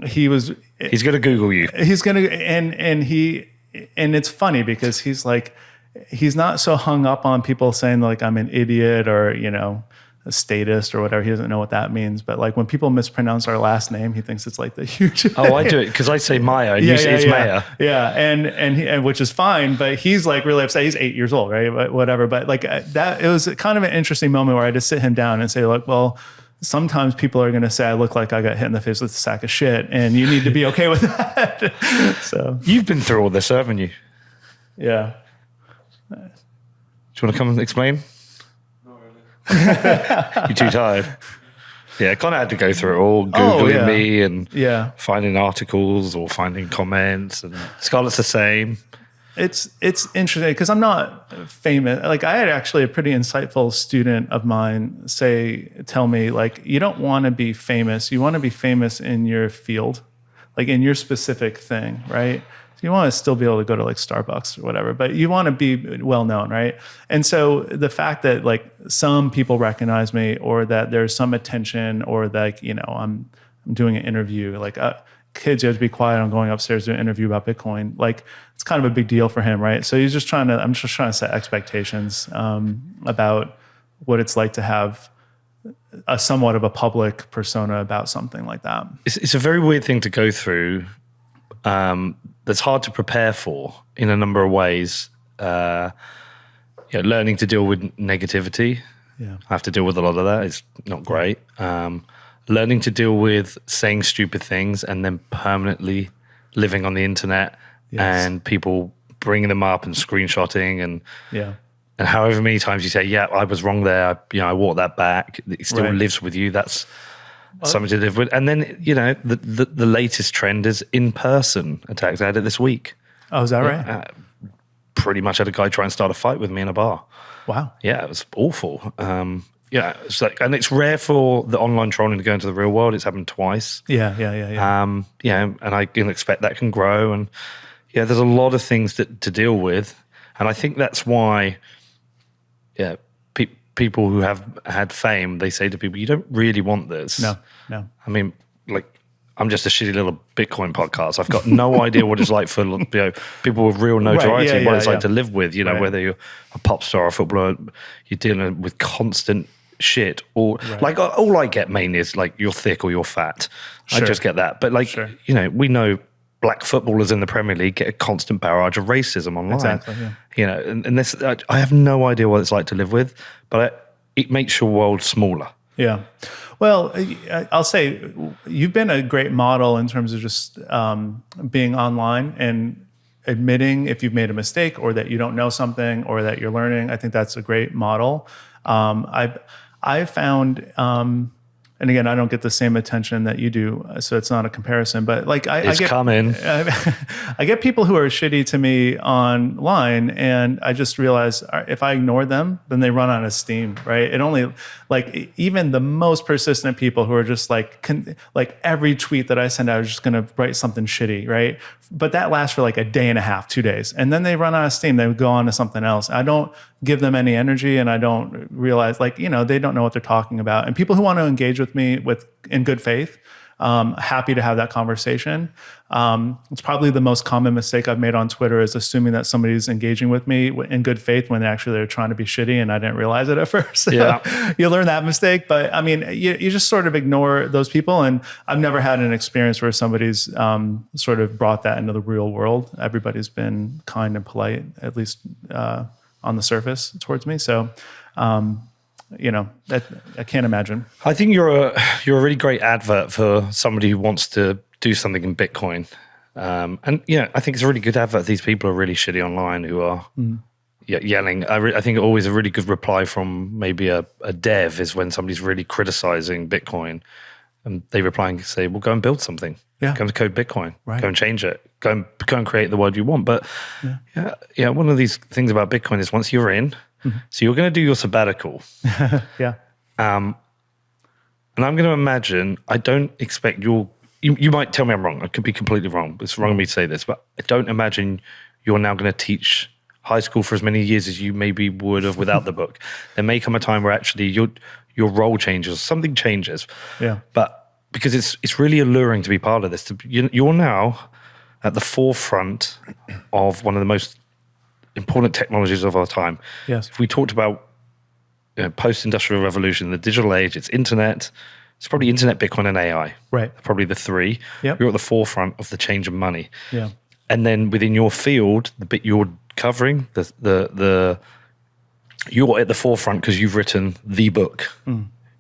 he's going to Google you. He's going to, and it's funny because he's like, he's not so hung up on people saying like I'm an idiot or, a statist or whatever. He doesn't know what that means. But like when people mispronounce our last name, he thinks it's like the huge. Oh, I do it because I say Maier and you say it's Maier. Yeah, and which is fine. But he's like really upset. He's 8 years old, right? But whatever. But like that, it was kind of an interesting moment where I just sit him down and say like, well, sometimes people are going to say I look like I got hit in the face with a sack of shit, and you need to be okay with that. So you've been through all this, haven't you? Yeah. Do you want to come and explain? You're too tired. Yeah, Connor had to go through it all, Googling me and finding articles or finding comments, and Scarlett's the same. It's interesting because I'm not famous. Like I had actually a pretty insightful student of mine tell me like, you don't want to be famous. You want to be famous in your field. like in your specific thing, right? So you want to still be able to go to like Starbucks or whatever, but you want to be well known, right? And so the fact that like some people recognize me, or that there's some attention, or that, you know, I'm doing an interview, like kids, you have to be quiet, I'm going upstairs to do an interview about Bitcoin. Like, it's kind of a big deal for him, right? So I'm just trying to set expectations about what it's like to have a somewhat of a public persona about something like that. It's a very weird thing to go through. That's hard to prepare for in a number of ways. Learning to deal with negativity. Yeah, I have to deal with a lot of that. It's not great. Learning to deal with saying stupid things and then permanently living on the internet, and people bringing them up and screenshotting and however many times you say, yeah, I was wrong there. I walked that back. It still lives with you. That's something to live with. And then, the latest trend is in-person attacks. I had it this week. Oh, is that right? Pretty much had a guy try and start a fight with me in a bar. Wow. Yeah, it was awful. It's like, and it's rare for the online trolling to go into the real world. It's happened twice. Yeah. And I can expect that can grow. And there's a lot of things to deal with. And I think that's why, people who have had fame, they say to people, you don't really want this. No. I mean, like, I'm just a shitty little Bitcoin podcast. I've got no idea what it's like for people with real notoriety, what it's like to live with, whether you're a pop star or a footballer, you're dealing with constant shit, or like all I get mainly is like you're thick or you're fat. Sure. I just get that. But like, we know black footballers in the Premier League get a constant barrage of racism online. Exactly, yeah. And this, I have no idea what it's like to live with, but it makes your world smaller. Yeah. Well, I'll say you've been a great model in terms of just being online and admitting if you've made a mistake, or that you don't know something, or that you're learning. I think that's a great model. I found, and again, I don't get the same attention that you do, so it's not a comparison. But like, I get people who are shitty to me online, and I just realize if I ignore them, then they run out of steam, right? It only, like, even the most persistent people who are just like every tweet that I send out is just going to write something shitty, right? But that lasts for like a day and a half, 2 days, and then they run out of steam. They go on to something else. I don't give them any energy, and I don't realize, like, they don't know what they're talking about. And people who want to engage with me in good faith, happy to have that conversation. It's probably the most common mistake I've made on Twitter, is assuming that somebody's engaging with me in good faith when actually they're trying to be shitty, and I didn't realize it at first. You learn that mistake. But I mean, you just sort of ignore those people. And I've never had an experience where somebody's sort of brought that into the real world. Everybody's been kind and polite, at least on the surface, towards me. So that I can't imagine. I think you're a really great advert for somebody who wants to do something in Bitcoin. And I think it's a really good advert. These people are really shitty online who are yelling. I think always a really good reply from maybe a dev is when somebody's really criticizing Bitcoin, and they reply and say, well, go and build something. Yeah. Go and code Bitcoin. Right. Go and change it. Go and create the world you want. But one of these things about Bitcoin is once you're in, so you're going to do your sabbatical. Yeah. And I'm going to imagine, I don't expect you might tell me I'm wrong. I could be completely wrong. It's wrong of me to say this, but I don't imagine you're now going to teach high school for as many years as you maybe would have without the book. There may come a time where actually your role changes, something changes. Yeah. But because it's really alluring to be part of this. You're now at the forefront of one of the most important technologies of our time. Yes. If we talked about post-industrial revolution, the digital age, it's internet. It's probably internet, Bitcoin, and AI. Right. Probably the three. Yep. You're at the forefront of the change of money. Yeah. And then within your field, the bit you're covering, you're at the forefront because you've written the book.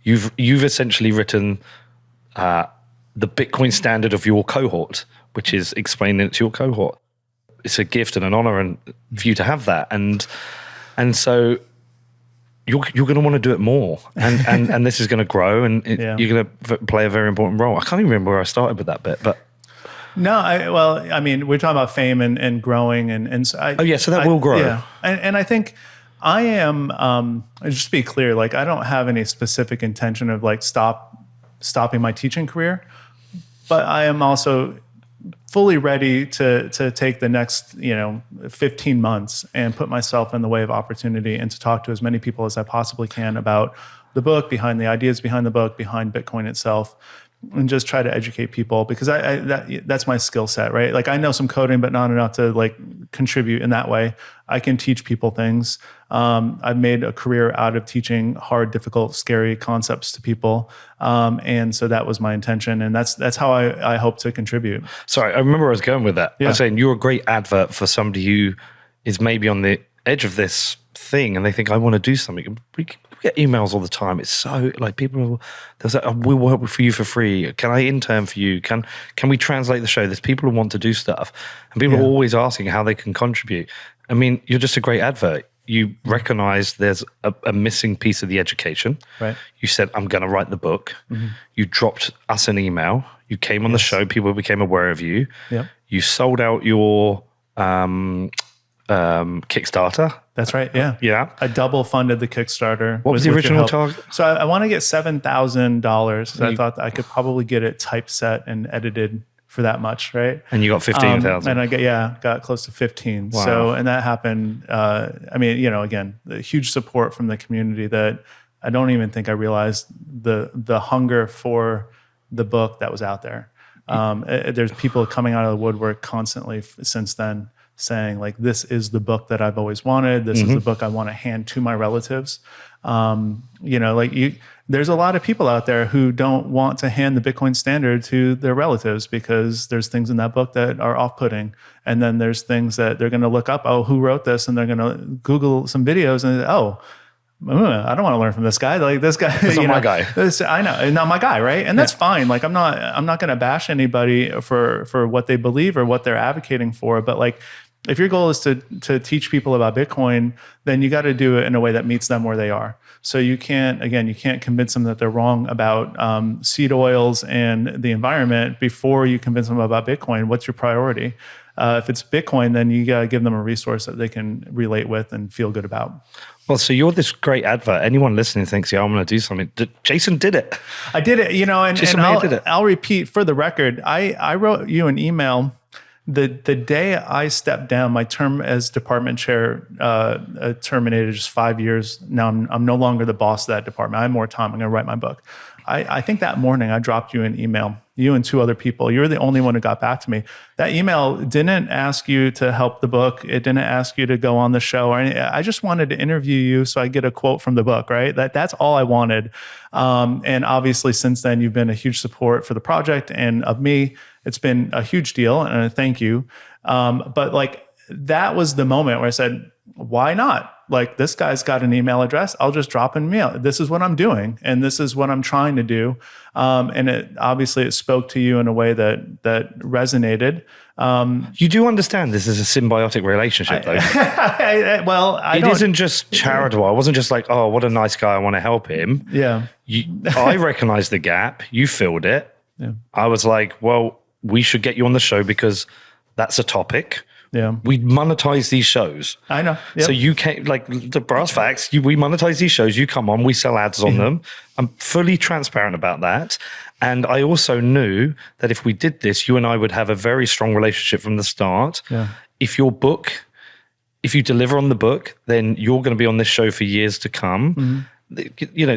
You've essentially written the Bitcoin standard of your cohort, which is explaining it to your cohort. It's a gift and an honor and for you to have that. And so you're going to want to do it more. And this is going to grow, and you're going to play a very important role. I can't even remember where I started with that bit, but... No, I mean, we're talking about fame and growing. And so so that will grow. Yeah. And I think I am, just to be clear, like, I don't have any specific intention of like stopping my teaching career, but I am also fully ready to take the next 15 months and put myself in the way of opportunity and to talk to as many people as I possibly can about the book, behind the ideas behind the book, behind Bitcoin itself, and just try to educate people, because that's my skill set, right? Like I know some coding, but not enough to like contribute in that way. I can teach people things. I've made a career out of teaching hard, difficult, scary concepts to people. And so that was my intention. And that's how I hope to contribute. Sorry, I remember where I was going with that. Yeah. I was saying you're a great advert for somebody who is maybe on the edge of this thing and they think, I want to do something. We get emails all the time. It's so like people, they'll say, we'll work for you for free. Can I intern for you? Can we translate the show? There's people who want to do stuff. And people are always asking how they can contribute. I mean, you're just a great advert. You recognize there's a missing piece of the education. Right. You said, I'm going to write the book. Mm-hmm. You dropped us an email. You came on the show. People became aware of you. Yep. You sold out your Kickstarter. That's right. Yeah. Yeah. I double funded the Kickstarter. What was the original target? So I want to get $7,000. So I thought I could probably get it typeset and edited for that much, right? And you got 15,000. And I got close to 15. Wow. So, and that happened. I mean, again, the huge support from the community that I don't even think I realized the hunger for the book that was out there. There's people coming out of the woodwork constantly since then, saying like, this is the book that I've always wanted. This is the book I want to hand to my relatives. There's a lot of people out there who don't want to hand the Bitcoin Standard to their relatives because there's things in that book that are off-putting. And then there's things that they're going to look up, who wrote this? And they're going to Google some videos and I don't want to learn from this guy. Like this guy, that's not my guy. I know, not my guy, right? And that's fine. Like I'm not going to bash anybody for what they believe or what they're advocating for. But like, if your goal is to teach people about Bitcoin, then you got to do it in a way that meets them where they are. So you can't convince them that they're wrong about seed oils and the environment before you convince them about Bitcoin. What's your priority? If it's Bitcoin, then you got to give them a resource that they can relate with and feel good about. Well, so you're this great advert. Anyone listening thinks, I'm going to do something. Jason did it. I did it, Jason and did it. I'll repeat for the record. I wrote you an email the day I stepped down. My term as department chair terminated just 5 years. Now I'm no longer the boss of that department. I have more time. I'm going to write my book. I think that morning I dropped you an email, you and two other people. You're the only one who got back to me. That email didn't ask you to help the book. It didn't ask you to go on the show or anything. I just wanted to interview you so I get a quote from the book, right? That's all I wanted. And obviously since then you've been a huge support for the project and of me. It's been a huge deal and I thank you. But like that was the moment where I said, why not? Like this guy's got an email address. I'll just drop an email. This is what I'm doing. And this is what I'm trying to do. And it spoke to you in a way that resonated. You do understand this is a symbiotic relationship though. It isn't just charitable. I wasn't just like, what a nice guy. I want to help him. Yeah. I recognized the gap. You filled it. Yeah. I was like, well, we should get you on the show because that's a topic. Yeah, we monetize these shows. I know. Yep. So you came, like the brass facts, we monetize these shows. You come on, we sell ads on them. I'm fully transparent about that. And I also knew that if we did this, you and I would have a very strong relationship from the start. Yeah. If you deliver on the book, then you're going to be on this show for years to come. Mm-hmm.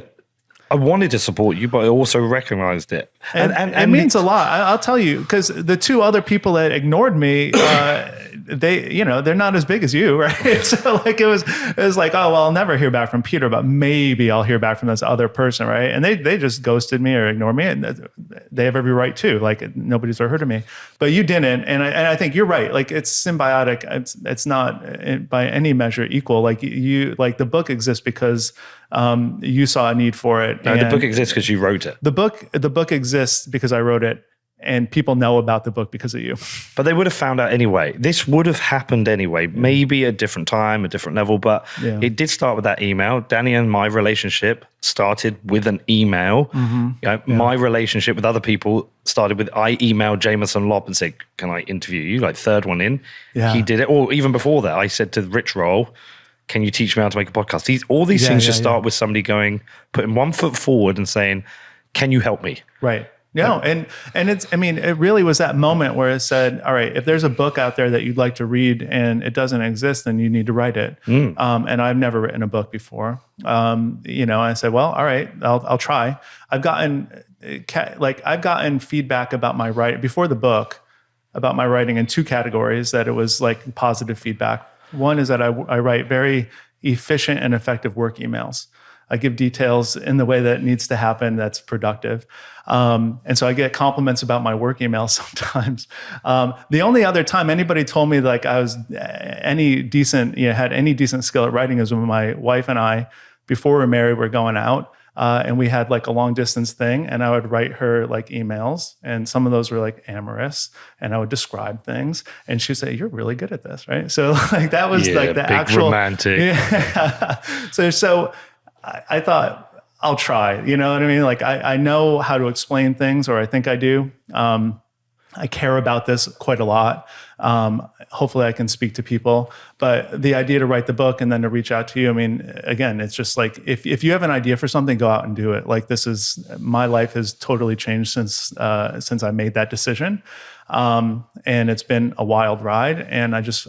I wanted to support you, but I also recognized it. And it means a lot. I'll tell you, because the two other people that ignored me, they're not as big as you, right? So like it was like, I'll never hear back from Peter, but maybe I'll hear back from this other person, right? And they just ghosted me or ignored me, and they have every right to. Like nobody's ever heard of me, but you didn't, and I think you're right. Like it's symbiotic. It's not by any measure equal. Like the book exists because you saw a need for it. No, the book exists because you wrote it. The book exists because I wrote it, and people know about the book because of you. But they would have found out anyway. This would have happened anyway, maybe at a different time, a different level, but it did start with that email. Danny and my relationship started with an email. Mm-hmm. My relationship with other people started with, I emailed Jameson Lobb and said, can I interview you? Like third one in. Yeah. He did it. Or even before that, I said to Rich Roll, can you teach me how to make a podcast? All these things just start with somebody putting one foot forward and saying, can you help me? Right. No, and it's, I mean, it really was that moment where it said, all right, if there's a book out there that you'd like to read and it doesn't exist, then you need to write it. And I've never written a book before. I said, well, all right, I'll try. I've gotten feedback about my writing before the book, about my writing in 2 categories, that it was like positive feedback. One is that I write very efficient and effective work emails. I give details in the way that it needs to happen that's productive. And so I get compliments about my work emails sometimes. The only other time anybody told me like I was had any decent skill at writing is when my wife and I, before we were married, were going out. And we had like a long distance thing, and I would write her like emails, and some of those were like amorous, and I would describe things, and she'd say, "You're really good at this," right? So like that was like the big actual romantic. Yeah. So I thought I'll try. You know what I mean? Like I know how to explain things, or I think I do. I care about this quite a lot. Hopefully I can speak to people, but the idea to write the book and then to reach out to you, I mean, again, it's just like, if you have an idea for something, go out and do it. Like my life has totally changed since I made that decision. And it's been a wild ride, and I just,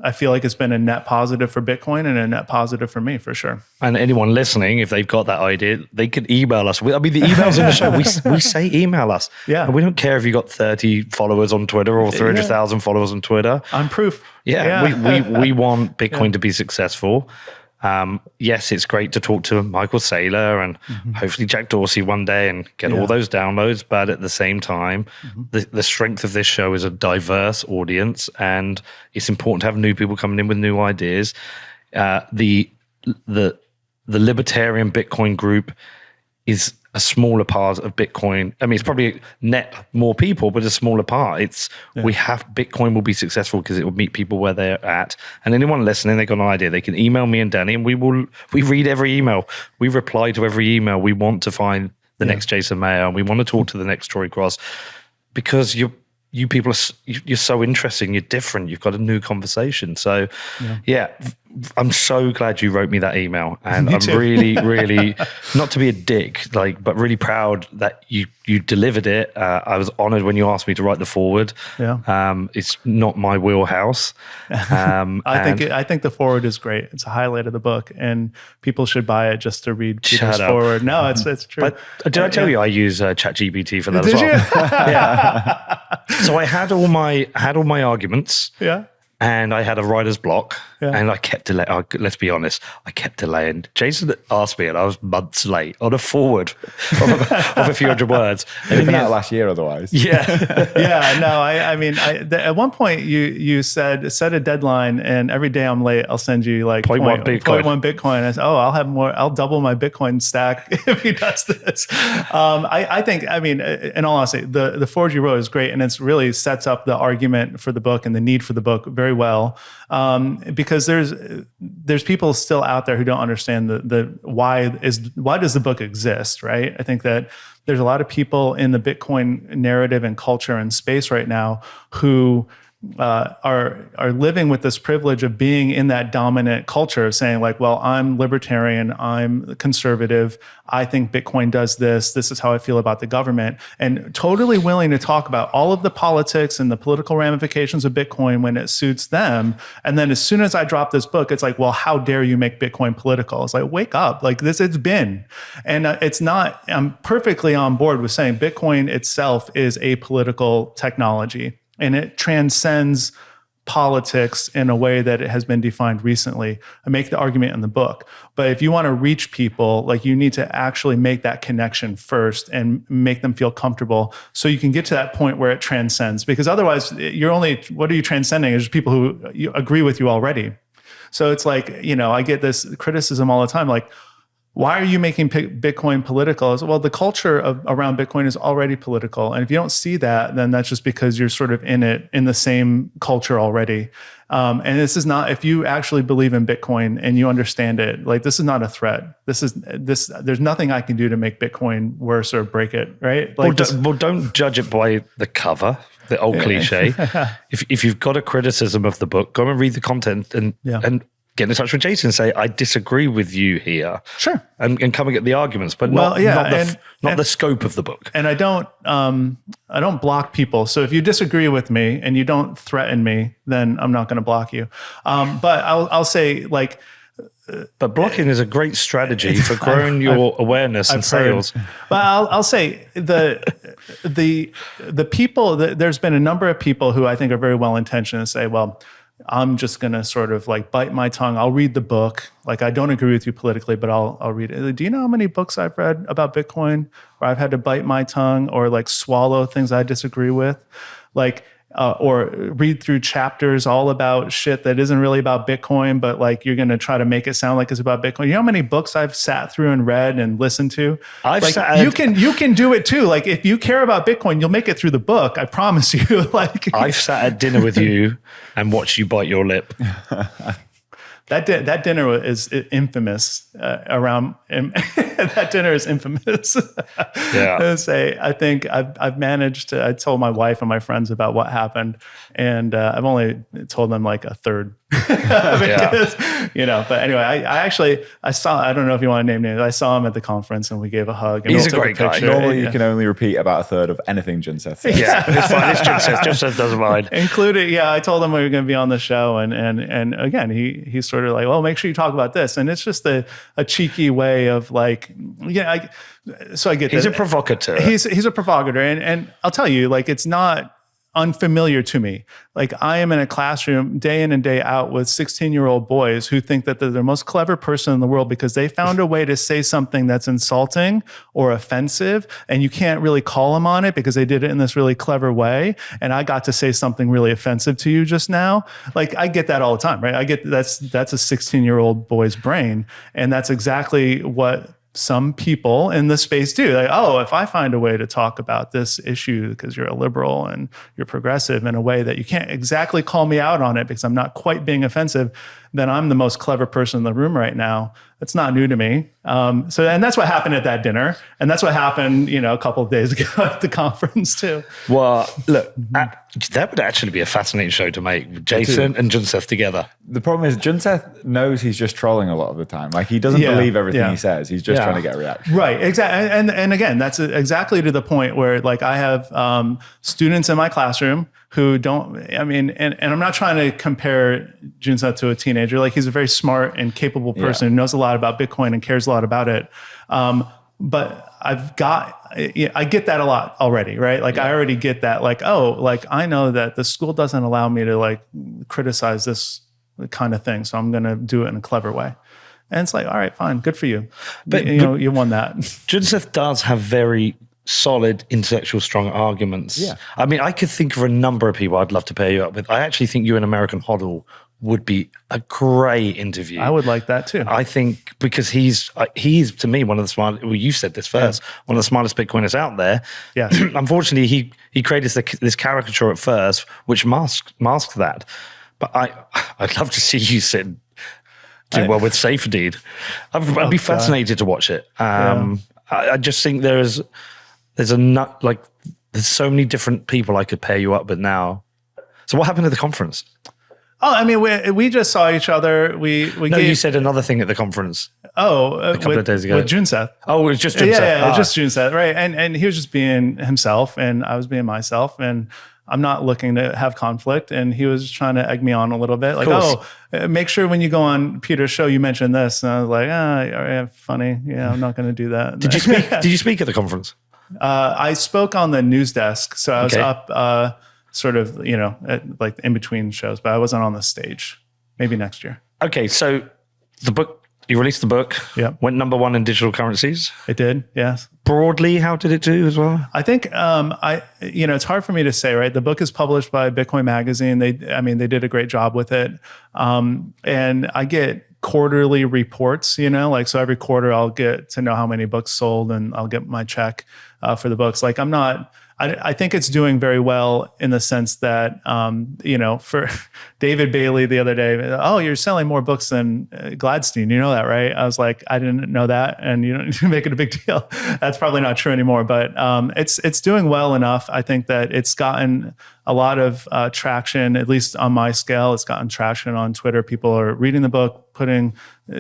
I feel like it's been a net positive for Bitcoin and a net positive for me, for sure. And anyone listening, if they've got that idea, they could email us. I mean, the emails in the show, we say email us. Yeah. And we don't care if you got 30 followers on Twitter or 300,000 followers on Twitter. I'm proof. Yeah. We want Bitcoin to be successful. Yes, it's great to talk to Michael Saylor and hopefully Jack Dorsey one day and get all those downloads. But at the same time, the strength of this show is a diverse audience, and it's important to have new people coming in with new ideas. The libertarian Bitcoin group is a smaller part of Bitcoin. I mean, it's probably net more people, but a smaller part. Bitcoin will be successful because it will meet people where they're at. And anyone listening, they got an idea, they can email me and Danny, and we read every email. We reply to every email. We want to find the next Jason Maier, and we want to talk to the next Troy Cross, because you people you're so interesting. You're different. You've got a new conversation. So I'm so glad you wrote me that email, and I'm really, really, not to be a dick, but really proud that you delivered it. I was honored when you asked me to write the foreword. Yeah. It's not my wheelhouse. I think the foreword is great. It's a highlight of the book, and people should buy it just to read Peter's foreword. No, it's true. But did I tell you I use ChatGPT for that as well? Did you? Yeah. So I had all my arguments. Yeah. And I had a writer's block, and I kept delaying. Let's be honest, I kept delaying. Jason asked me, and I was months late on a forward of a few hundred words. And it's been out last year otherwise. Yeah. No, I mean, at one point you said, set a deadline, and every day I'm late, I'll send you like 0.1 Bitcoin. 0.1 Bitcoin. I said, I'll double my Bitcoin stack if he does this. I think, I mean, in all honesty, the forward you wrote is great, and it's really sets up the argument for the book and the need for the book very well, because there's people still out there who don't understand why does the book exist, right? I think that there's a lot of people in the Bitcoin narrative and culture and space right now who are living with this privilege of being in that dominant culture, saying like, well, I'm libertarian, I'm conservative, I think Bitcoin does this is how I feel about the government, and totally willing to talk about all of the politics and the political ramifications of Bitcoin when it suits them. And then as soon as I drop this book, it's like, well, how dare you make Bitcoin political? It's like, wake up, like this, it's been. And it's not, I'm perfectly on board with saying Bitcoin itself is a political technology, and it transcends politics in a way that it has been defined recently. I make the argument in the book. But if you want to reach people, like, you need to actually make that connection first and make them feel comfortable so you can get to that point where it transcends. Because otherwise, what are you transcending? Is people who agree with you already. So it's like, I get this criticism all the time, like, why are you making Bitcoin political? Well, the culture around Bitcoin is already political. And if you don't see that, then that's just because you're sort of in the same culture already. And this is not, if you actually believe in Bitcoin and you understand it, like, this is not a threat. There's nothing I can do to make Bitcoin worse or break it, right? Like, well, don't judge it by the cover, the old cliche. If you've got a criticism of the book, go and read the content and get in touch with Jason and say, I disagree with you here. Sure. And come and get the arguments, but not the scope of the book. And I don't block people. So if you disagree with me and you don't threaten me, then I'm not going to block you. But I'll say, like, but blocking is a great strategy for growing your awareness and sales. But I'll say the people, there's been a number of people who I think are very well intentioned and say, well, I'm just going to sort of like bite my tongue. I'll read the book. Like, I don't agree with you politically, but I'll read it. Do you know how many books I've read about Bitcoin where I've had to bite my tongue or like swallow things I disagree with? Like, or read through chapters all about shit that isn't really about Bitcoin, but like you're going to try to make it sound like it's about Bitcoin. You know how many books I've sat through and read and listened to? You can do it too. Like, if you care about Bitcoin, you'll make it through the book. I promise you. Like, I've sat at dinner with you and watched you bite your lip. That dinner is infamous around. That dinner is infamous. Yeah. I think I've managed to. I told my wife and my friends about what happened, and I've only told them like a third. Because, but anyway, I saw. I don't know if you want to name names. I saw him at the conference, and we gave a hug. And he's a great guy. Normally, you can only repeat about a third of anything Junseth says. Yeah, it's fine. It's Junseth. Junseth doesn't mind. Including, I told him we were going to be on the show, and again, he's sort of like, well, make sure you talk about this, and it's just a cheeky way of like, so I get he's a provocateur. He's a provocateur, and I'll tell you, like, it's not unfamiliar to me. Like, I am in a classroom day in and day out with 16-year-old boys who think that they're the most clever person in the world because they found a way to say something that's insulting or offensive, and you can't really call them on it because they did it in this really clever way. And I got to say something really offensive to you just now. Like, I get that all the time, right? I get that's a 16-year-old boy's brain, and that's exactly what some people in the space do. Like, oh, if I find a way to talk about this issue because you're a liberal and you're progressive in a way that you can't exactly call me out on it because I'm not quite being offensive, then I'm the most clever person in the room right now. It's not new to me. And that's what happened at that dinner. And that's what happened, a couple of days ago at the conference too. Well, look, that would actually be a fascinating show to make, Jason and Junseth together. The problem is Junseth knows he's just trolling a lot of the time. Like, he doesn't believe everything he says. He's just trying to get a reaction. Right, exactly. And again, that's exactly to the point where, like, I have students in my classroom who don't, and I'm not trying to compare Junseth to a teenager. Like, he's a very smart and capable person who knows a lot about Bitcoin and cares a lot about it. But I get that a lot already, right? Like, I already get that, like, oh, like, I know that the school doesn't allow me to like criticize this kind of thing. So I'm going to do it in a clever way. And it's like, all right, fine. Good for you. But you won that. Junseth does have very solid, intellectual, strong arguments. Yeah. I mean, I could think of a number of people I'd love to pair you up with. I actually think you and American Hoddle would be a great interview. I would like that too. I think because he's to me one of the smartest. Well, you said this first. One of the smartest Bitcoiners out there. Yeah. Unfortunately, he created this caricature at first, which masked that. But I'd love to see you sit. Do well with Safe Deed. I'd be fascinated to watch it. I just think there's so many different people I could pair you up with now. So what happened at the conference? Oh, I mean, we just saw each other. You said another thing at the conference. Oh, a couple of days ago with Junseth. Oh, it was just Junseth. Yeah, just Junseth, right? And he was just being himself, and I was being myself, and I'm not looking to have conflict. And he was trying to egg me on a little bit, like, make sure when you go on Peter's show, you mention this. And I was like, yeah, funny. Yeah, I'm not going to do that. Did you speak? Did you speak at the conference? I spoke on the news desk, so I was up. Sort of, like in between shows, but I wasn't on the stage. Maybe next year. Okay, so the book, you released the book. Yeah. Went #1 in digital currencies. It did, yes. Broadly, how did it do as well? I think, it's hard for me to say, right? The book is published by Bitcoin Magazine. They did a great job with it. And I get quarterly reports, so every quarter I'll get to know how many books sold and I'll get my check for the books. Like, I think it's doing very well in the sense that, for David Bailey the other day, oh, you're selling more books than Gladstein. You know that, right? I was like, I didn't know that. And you don't make it a big deal. That's probably not true anymore, but it's doing well enough. I think that it's gotten a lot of traction, at least on my scale. It's gotten traction on Twitter. People are reading the book,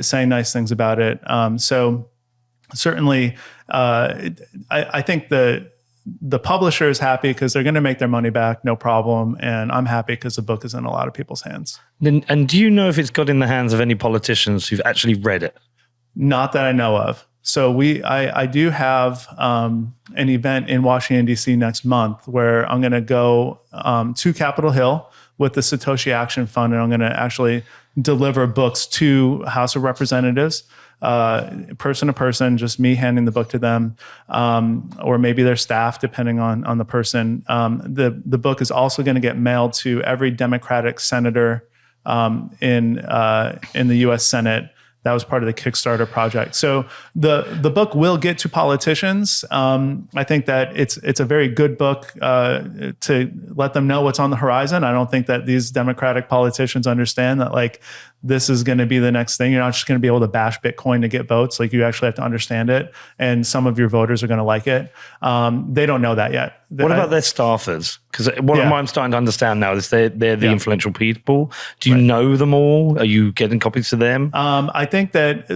saying nice things about it. So certainly, I think the publisher is happy because they're going to make their money back, no problem. And I'm happy because the book is in a lot of people's hands. And do you know if it's got in the hands of any politicians who've actually read it? Not that I know of. So I do have an event in Washington, D.C. next month where I'm going to go to Capitol Hill with the Satoshi Action Fund, and I'm going to actually deliver books to House of Representatives, person to person, just me handing the book to them, or maybe their staff, depending on the person. The book is also going to get mailed to every Democratic senator in the U.S. Senate. That was part of the Kickstarter project. So the book will get to politicians. I think that it's a very good book to let them know what's on the horizon. I don't think that these Democratic politicians understand that this is going to be the next thing. You're not just going to be able to bash Bitcoin to get votes. You actually have to understand it, and some of your voters are going to like it. They don't know that yet. What about their staffers? Because what I'm starting to understand now is they're the influential people. Do you know them all? Are you getting copies to them? I think that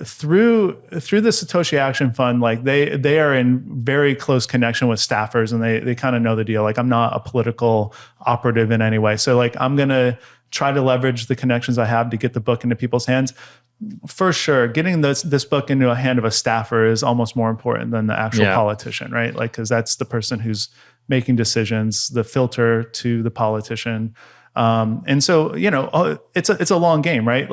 through the Satoshi Action Fund, they are in very close connection with staffers, and they kind of know the deal. I'm not a political operative in any way, so I'm gonna try to leverage the connections I have to get the book into people's hands. For sure, getting this book into a hand of a staffer is almost more important than the actual politician, right? Because that's the person who's making decisions, the filter to the politician. And so, it's a long game, right?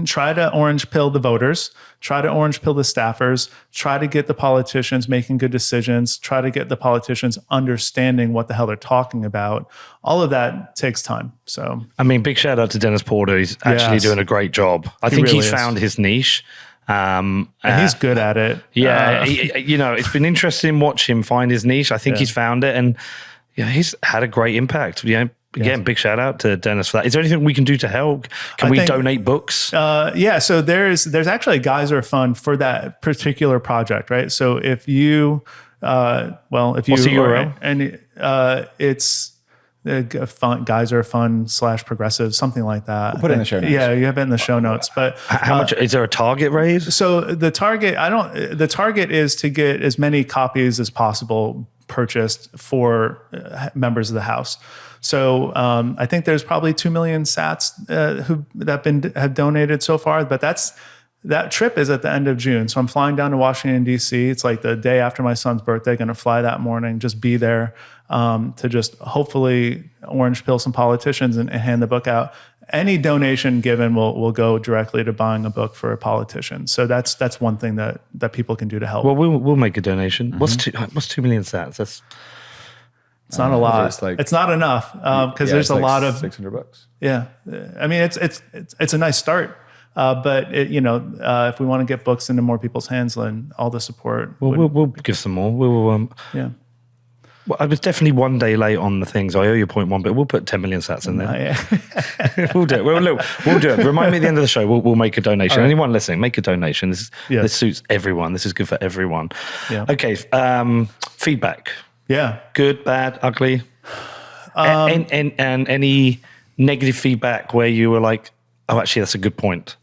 Try to orange pill the voters, try to orange pill the staffers, try to get the politicians making good decisions, try to get the politicians understanding what the hell they're talking about. All of that takes time. So, big shout out to Dennis Porter. He's actually doing a great job. I think really he's found his niche. And he's good at it. Yeah. It's been interesting to watch him find his niche. I think he's found it, and he's had a great impact. Again, big shout out to Dennis for that. Is there anything we can do to help? Can we donate books? So there's actually a Geyser fund for that particular project, right? So if you, what's the URL? And it's Geyser Fund /progressive, something like that. We'll put it in the show notes. Yeah, you have it in the show notes. But how much is there a target raise? So the target is to get as many copies as possible purchased for members of the House. So I think there's probably 2 million sats have donated so far, but that trip is at the end of June. So I'm flying down to Washington, D.C. It's the day after my son's birthday, going to fly that morning, just be there to just hopefully orange pill some politicians and hand the book out. Any donation given will go directly to buying a book for a politician. So that's one thing that people can do to help. Well, we'll make a donation. Mm-hmm. What's 2 million sats? It's not a lot. It's not enough because there's a lot of $600. Yeah, it's a nice start, but if we want to get books into more people's hands, then all the support. We'll give some more. Well, I was definitely one day late on the things. I owe you 0.1, but we'll put 10 million sats in there. We'll do it. We'll do it. Remind me at the end of the show. We'll make a donation. Right. Anyone listening, make a donation. This suits everyone. This is good for everyone. Yeah. Okay. Feedback. Yeah. Good, bad, ugly. And any negative feedback where you were like, oh, actually, that's a good point.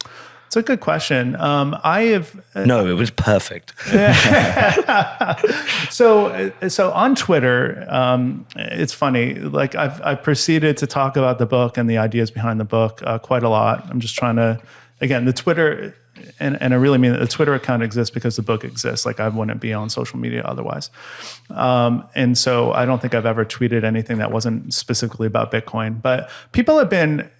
It's a good question. No, it was perfect. So on Twitter, it's funny. I've proceeded to talk about the book and the ideas behind the book quite a lot. I'm just trying to, again, the Twitter, and I really mean that the Twitter account exists because the book exists. I wouldn't be on social media otherwise. And so I don't think I've ever tweeted anything that wasn't specifically about Bitcoin. But people have been,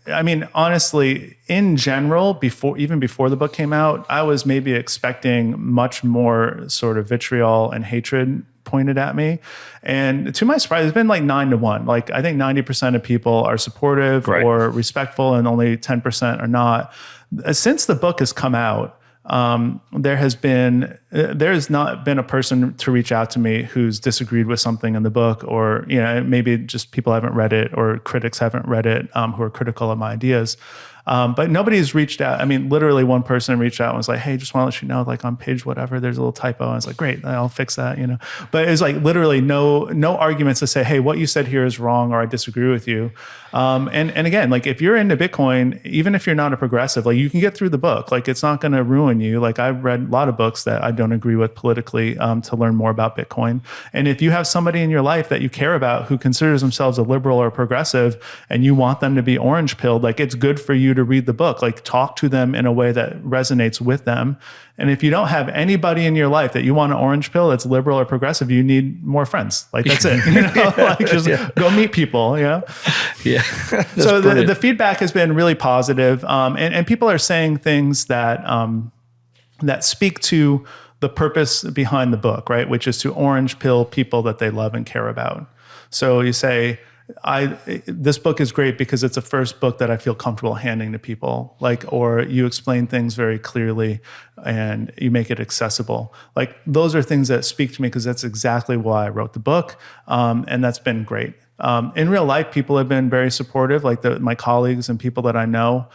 honestly, in general, even before the book came out, I was maybe expecting much more sort of vitriol and hatred pointed at me. And to my surprise, it's been 9-1. I think 90% of people are supportive or respectful, and only 10% are not. Since the book has come out, there has been there's not been a person to reach out to me who's disagreed with something in the book, or maybe just people haven't read it or critics haven't read it who are critical of my ideas. But nobody's reached out. I mean, literally one person reached out and was like, hey, just want to let you know, like on page whatever, there's a little typo. And I was like, great, I'll fix that, But it was like literally no arguments to say, hey, what you said here is wrong, or I disagree with you. And again, like if you're into Bitcoin, even if you're not a progressive, like you can get through the book. Like it's not going to ruin you. Like I've read a lot of books that I don't agree with politically to learn more about Bitcoin. And if you have somebody in your life that you care about who considers themselves a liberal or progressive, and you want them to be orange pilled, like it's good for you to read the book. Like talk to them in a way that resonates with them. And if you don't have anybody in your life that you want to orange pill that's liberal or progressive, you need more friends. Like that's it. Like just go meet people. Yeah. So the feedback has been really positive. And people are saying things that that speak to the purpose behind the book, right? Which is to orange pill people that they love and care about. So you say, this book is great because it's the first book that I feel comfortable handing to people, or you explain things very clearly and you make it accessible. Like those are things that speak to me because that's exactly why I wrote the book. And that's been great. In real life, people have been very supportive, like my colleagues and people that I know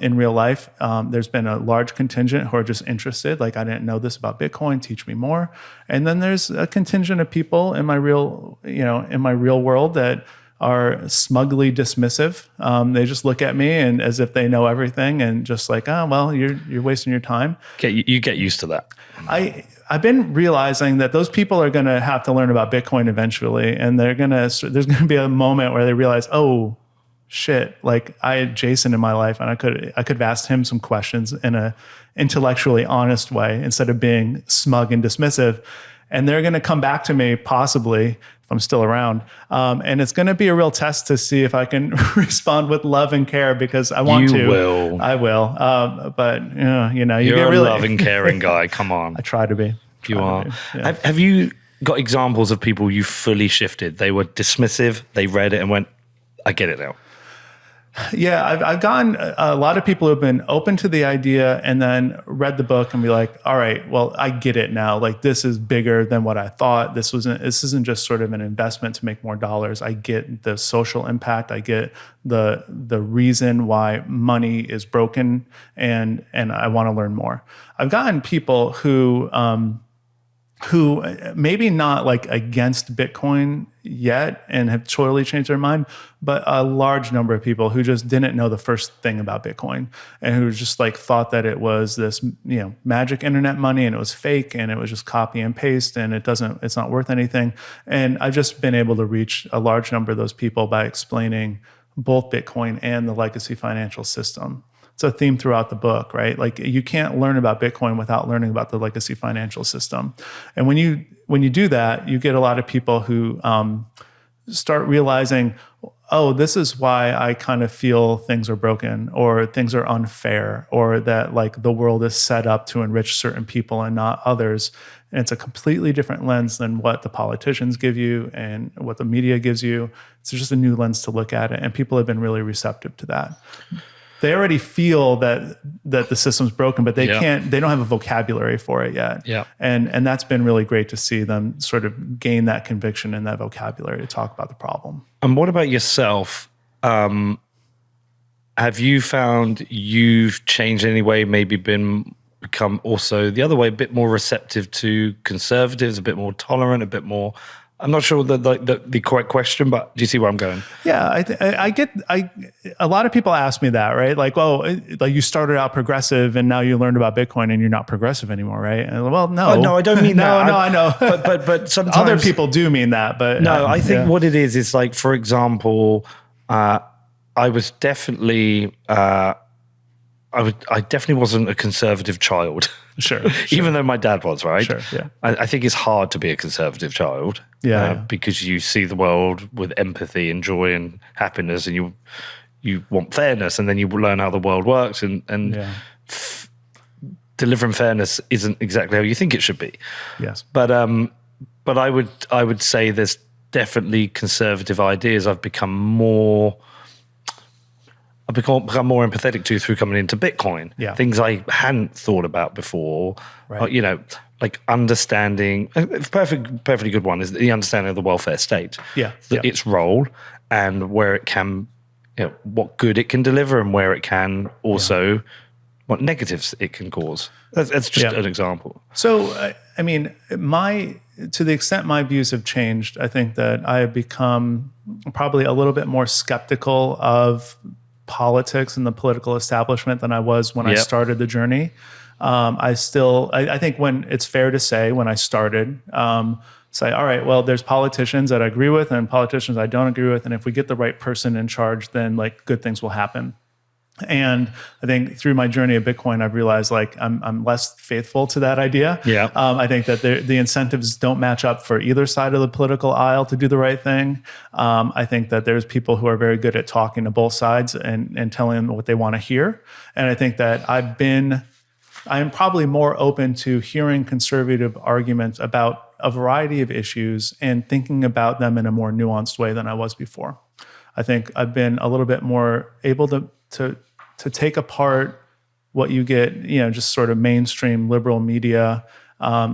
in real life. There's been a large contingent who are just interested, like, I didn't know this about Bitcoin, teach me more. And then there's a contingent of people in my real world that are smugly dismissive. They just look at me and as if they know everything and just like, oh, well, you're wasting your time. You get used to that. I've been realizing that those people are going to have to learn about Bitcoin eventually, and there's going to be a moment where they realize, oh shit, like I had Jason in my life, and I could have asked him some questions in a intellectually honest way instead of being smug and dismissive. And they're going to come back to me possibly if I'm still around, and it's going to be a real test to see if I can respond with love and care, because I want to. You will. I will. But you You're get a really loving, caring guy. Come on. I try to be. You are. Yeah. Have you got examples of people you fully shifted? They were dismissive. They read it and went, I get it now. Yeah, I've gotten a lot of people who have been open to the idea and then read the book and be like, all right, well, I get it now. Like this is bigger than what I thought. This isn't just sort of an investment to make more dollars. I get the social impact. I get the reason why money is broken, and I want to learn more. I've gotten people who maybe not like against Bitcoin yet and have totally changed their mind, but a large number of people who just didn't know the first thing about Bitcoin and who just like thought that it was this, magic internet money and it was fake and it was just copy and paste and it's not worth anything. And I've just been able to reach a large number of those people by explaining both Bitcoin and the legacy financial system. It's a theme throughout the book, right? Like you can't learn about Bitcoin without learning about the legacy financial system. And when you do that, you get a lot of people who start realizing, oh, this is why I kind of feel things are broken or things are unfair, or that like the world is set up to enrich certain people and not others. And it's a completely different lens than what the politicians give you and what the media gives you. It's just a new lens to look at it. And people have been really receptive to that. They already feel that the system's broken, but they don't have a vocabulary for it yet. Yeah. And that's been really great to see them sort of gain that conviction and that vocabulary to talk about the problem. And what about yourself? Have you found you've changed in any way, maybe become also the other way, a bit more receptive to conservatives, a bit more tolerant, a bit more... I'm not sure the correct question, but do you see where I'm going? Yeah, a lot of people ask me that, right? Like, oh, like you started out progressive and now you learned about Bitcoin and you're not progressive anymore, right? And, well, no. Oh, no, I don't mean that. No, I know. But sometimes... Other people do mean that, but... No, I think what it is like, for example, I was definitely... I definitely wasn't a conservative child. Sure. Even though my dad was, right? Sure, yeah. I think it's hard to be a conservative child. Because you see the world with empathy and joy and happiness, and you want fairness, and then you learn how the world works, and delivering fairness isn't exactly how you think it should be. Yes. But I would say there's definitely conservative ideas. I've become more I've become more empathetic to through coming into Bitcoin. Yeah. Things I hadn't thought about before. Right. You know, like understanding, a perfectly good one is the understanding of the welfare state. Yeah. Its role and where it can, you know, what good it can deliver and where it can also, what negatives it can cause. That's just an example. So, I mean, to the extent my views have changed, I think that I have become probably a little bit more skeptical of politics and the political establishment than I was when I started the journey. I think when it's fair to say when I started, say, all right, well, there's politicians that I agree with and politicians I don't agree with. And if we get the right person in charge, then like good things will happen. And I think through my journey of Bitcoin, I've realized like I'm less faithful to that idea. Yeah. I think that the incentives don't match up for either side of the political aisle to do the right thing. I think that there's people who are very good at talking to both sides and telling them what they want to hear. And I think that I am probably more open to hearing conservative arguments about a variety of issues and thinking about them in a more nuanced way than I was before. I think I've been a little bit more able to take apart what you get, you know, just sort of mainstream liberal media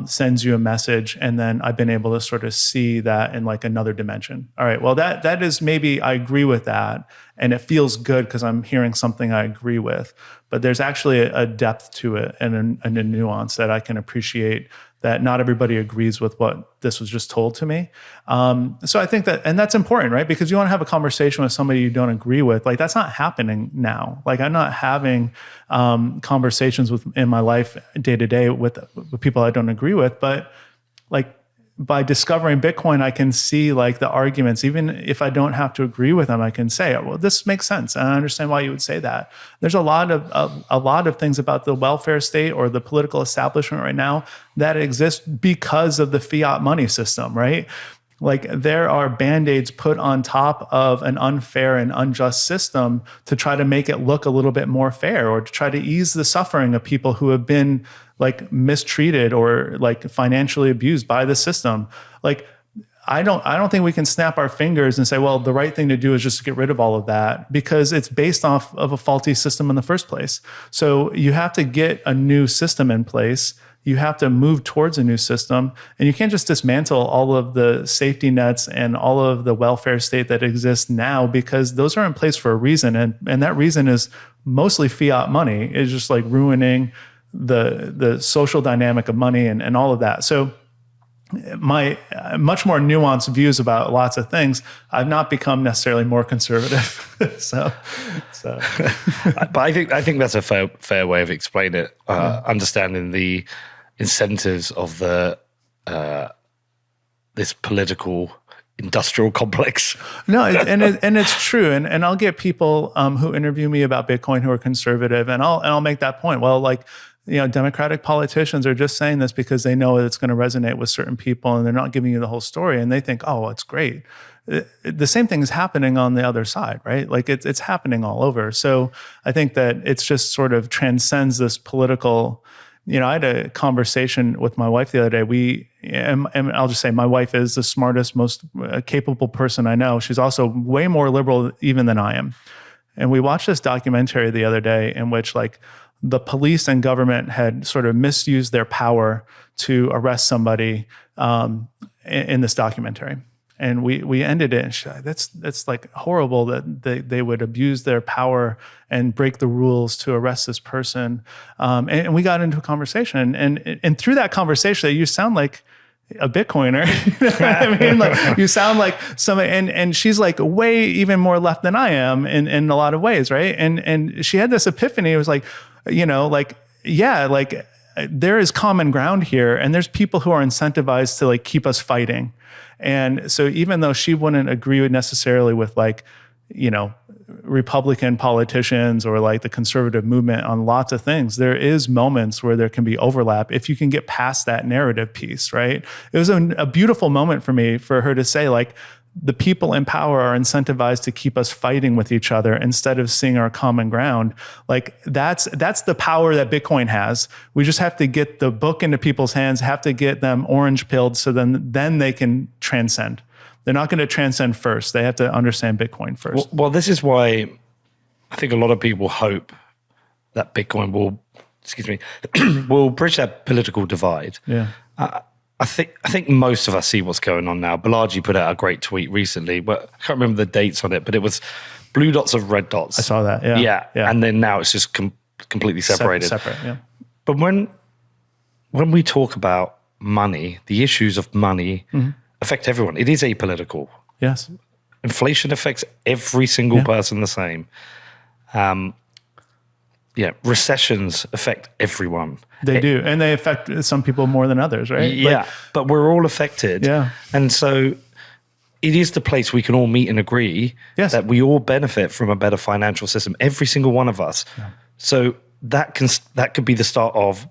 sends you a message, and then I've been able to sort of see that in like another dimension. All right, well, that is maybe I agree with that, and it feels good because I'm hearing something I agree with, but there's actually a depth to it and a nuance that I can appreciate that not everybody agrees with what this was just told to me. So I think that, and that's important, right? Because you want to have a conversation with somebody you don't agree with. Like that's not happening now. Like I'm not having conversations in my life day to day with people I don't agree with, but like by discovering Bitcoin, I can see like the arguments, even if I don't have to agree with them, I can say, well, this makes sense. And I understand why you would say that. There's a lot of things about the welfare state or the political establishment right now that exist because of the fiat money system, right? Like there are band-aids put on top of an unfair and unjust system to try to make it look a little bit more fair or to try to ease the suffering of people who have been like mistreated or like financially abused by the system. Like I don't think we can snap our fingers and say, well, the right thing to do is just to get rid of all of that because it's based off of a faulty system in the first place. So you have to get a new system in place. You have to move towards a new system, and you can't just dismantle all of the safety nets and all of the welfare state that exists now because those are in place for a reason. And that reason is mostly fiat money. It's just like ruining the social dynamic of money and all of that. So my much more nuanced views about lots of things, I've not become necessarily more conservative. so. But I think that's a fair way of explaining it. Understanding the incentives of the this political industrial complex. No, and it's true. And I'll get people who interview me about Bitcoin who are conservative, and I'll make that point. Well, like, you know, Democratic politicians are just saying this because they know it's going to resonate with certain people, and they're not giving you the whole story, and they think, oh, it's great. The same thing is happening on the other side, right? Like it's happening all over. So I think that it's just sort of transcends this political. You know, I had a conversation with my wife the other day. And I'll just say my wife is the smartest, most capable person I know. She's also way more liberal even than I am. And we watched this documentary the other day in which like the police and government had sort of misused their power to arrest somebody in this documentary. And we ended it, and she's like, that's like horrible that they would abuse their power and break the rules to arrest this person. And we got into a conversation, and through that conversation, you sound like a Bitcoiner. I mean, like you sound like somebody, and she's like way even more left than I am in a lot of ways, right? And she had this epiphany. It was like, you know, like yeah, like there is common ground here, and there's people who are incentivized to like keep us fighting. And so even though she wouldn't agree necessarily with like, you know, Republican politicians or like the conservative movement on lots of things, there is moments where there can be overlap if you can get past that narrative piece, right? It was a beautiful moment for me for her to say like, the people in power are incentivized to keep us fighting with each other instead of seeing our common ground. Like that's the power that Bitcoin has. We just have to get the book into people's hands, have to get them orange pilled so then they can transcend. They're not going to transcend first. They have to understand Bitcoin first. Well, this is why I think a lot of people hope that Bitcoin will, will bridge that political divide. Yeah. I think most of us see what's going on now. Balaji put out a great tweet recently, but I can't remember the dates on it, but it was blue dots of red dots. I saw that. Yeah. And then now it's just completely separated. Separate. Yeah. But when we talk about money, the issues of money affect everyone. It is apolitical. Yes. Inflation affects every single person the same. Recessions affect everyone. They do. And they affect some people more than others, right? Yeah, but we're all affected. Yeah. And so it is the place we can all meet and agree that we all benefit from a better financial system, every single one of us. Yeah. So that could be the start of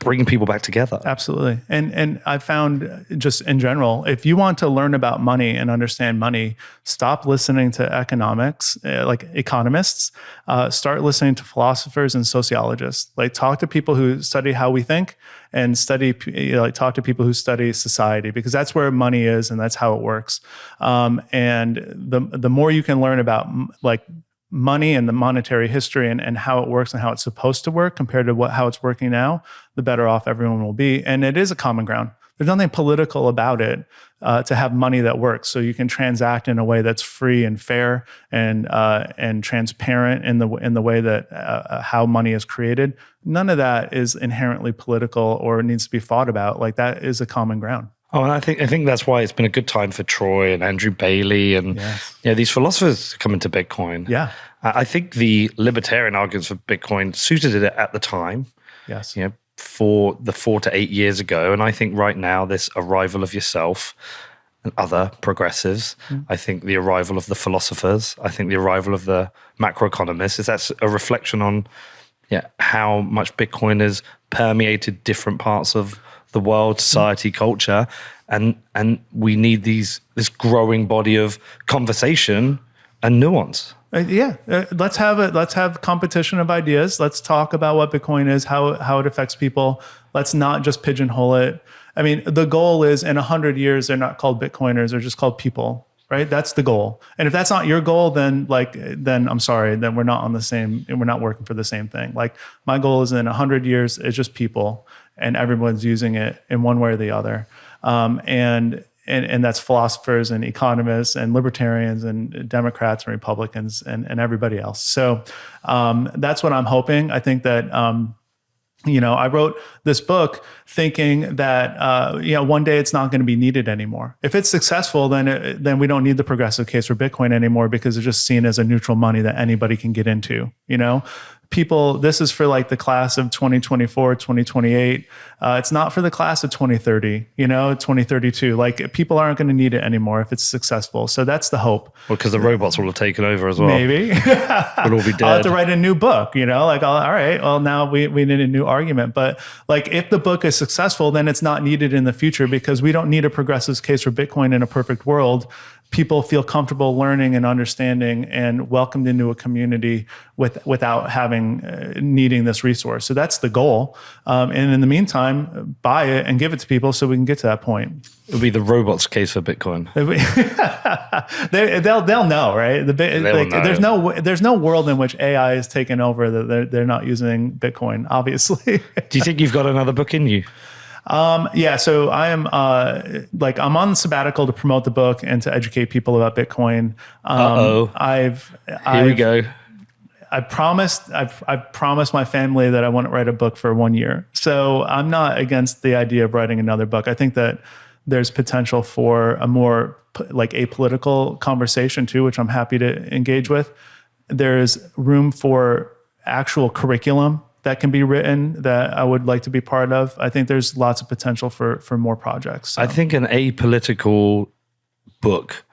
bringing people back together. Absolutely. And I found just in general, if you want to learn about money and understand money, stop listening to economists, start listening to philosophers and sociologists. Like talk to people who study how we think and talk to people who study society, because that's where money is and that's how it works. And the more you can learn about money and the monetary history and how it works and how it's supposed to work compared to how it's working now, the better off everyone will be. And it is a common ground. There's nothing political about it to have money that works. So you can transact in a way that's free and fair and transparent in the way that how money is created. None of that is inherently political or needs to be fought about. Like that is a common ground. Oh, and I think that's why it's been a good time for Troy and Andrew Bailey and these philosophers coming to Bitcoin. Yeah, I think the libertarian arguments for Bitcoin suited it at the time. Yes, for the 4 to 8 years ago, and I think right now this arrival of yourself and other progressives, I think the arrival of the philosophers, I think the arrival of the macroeconomists, that's a reflection on how much Bitcoin has permeated different parts of the world, society, culture, and we need this growing body of conversation and nuance. Let's have competition of ideas. Let's talk about what Bitcoin is, how it affects people. Let's not just pigeonhole it. I mean, the goal is in 100 years they're not called Bitcoiners; they're just called people. Right? That's the goal. And if that's not your goal, then I'm sorry, then we're not on the same, and we're not working for the same thing. Like my goal is in 100 years, it's just people and everyone's using it in one way or the other. And that's philosophers and economists and libertarians and Democrats and Republicans and everybody else. So that's what I'm hoping. I think that, I wrote this book thinking that, one day it's not going to be needed anymore. If it's successful, then we don't need the progressive case for Bitcoin anymore because it's just seen as a neutral money that anybody can get into, People, this is for like the class of 2024, 2028. It's not for the class of 2030, 2032. Like people aren't going to need it anymore if it's successful. So that's the hope. Well, because the robots will have taken over as well. Maybe. We'll all be dead. I'll have to write a new book, all right, well, now we need a new argument. But like if the book is successful, then it's not needed in the future because we don't need a progressive case for Bitcoin in a perfect world. People feel comfortable learning and understanding and welcomed into a community without needing this resource. So that's the goal. And in the meantime, buy it and give it to people so we can get to that point. It'll be the robots case for Bitcoin. They'll know, right? Know. There's no world in which AI is taken over that they're not using Bitcoin, obviously. Do you think you've got another book in you? So I am I'm on sabbatical to promote the book and to educate people about Bitcoin. Here we go. I've promised my family that I want to write a book for 1 year. So I'm not against the idea of writing another book. I think that there's potential for a more apolitical conversation too, which I'm happy to engage with. There's room for actual curriculum that can be written that I would like to be part of. I think there's lots of potential for more projects. So. I think an apolitical book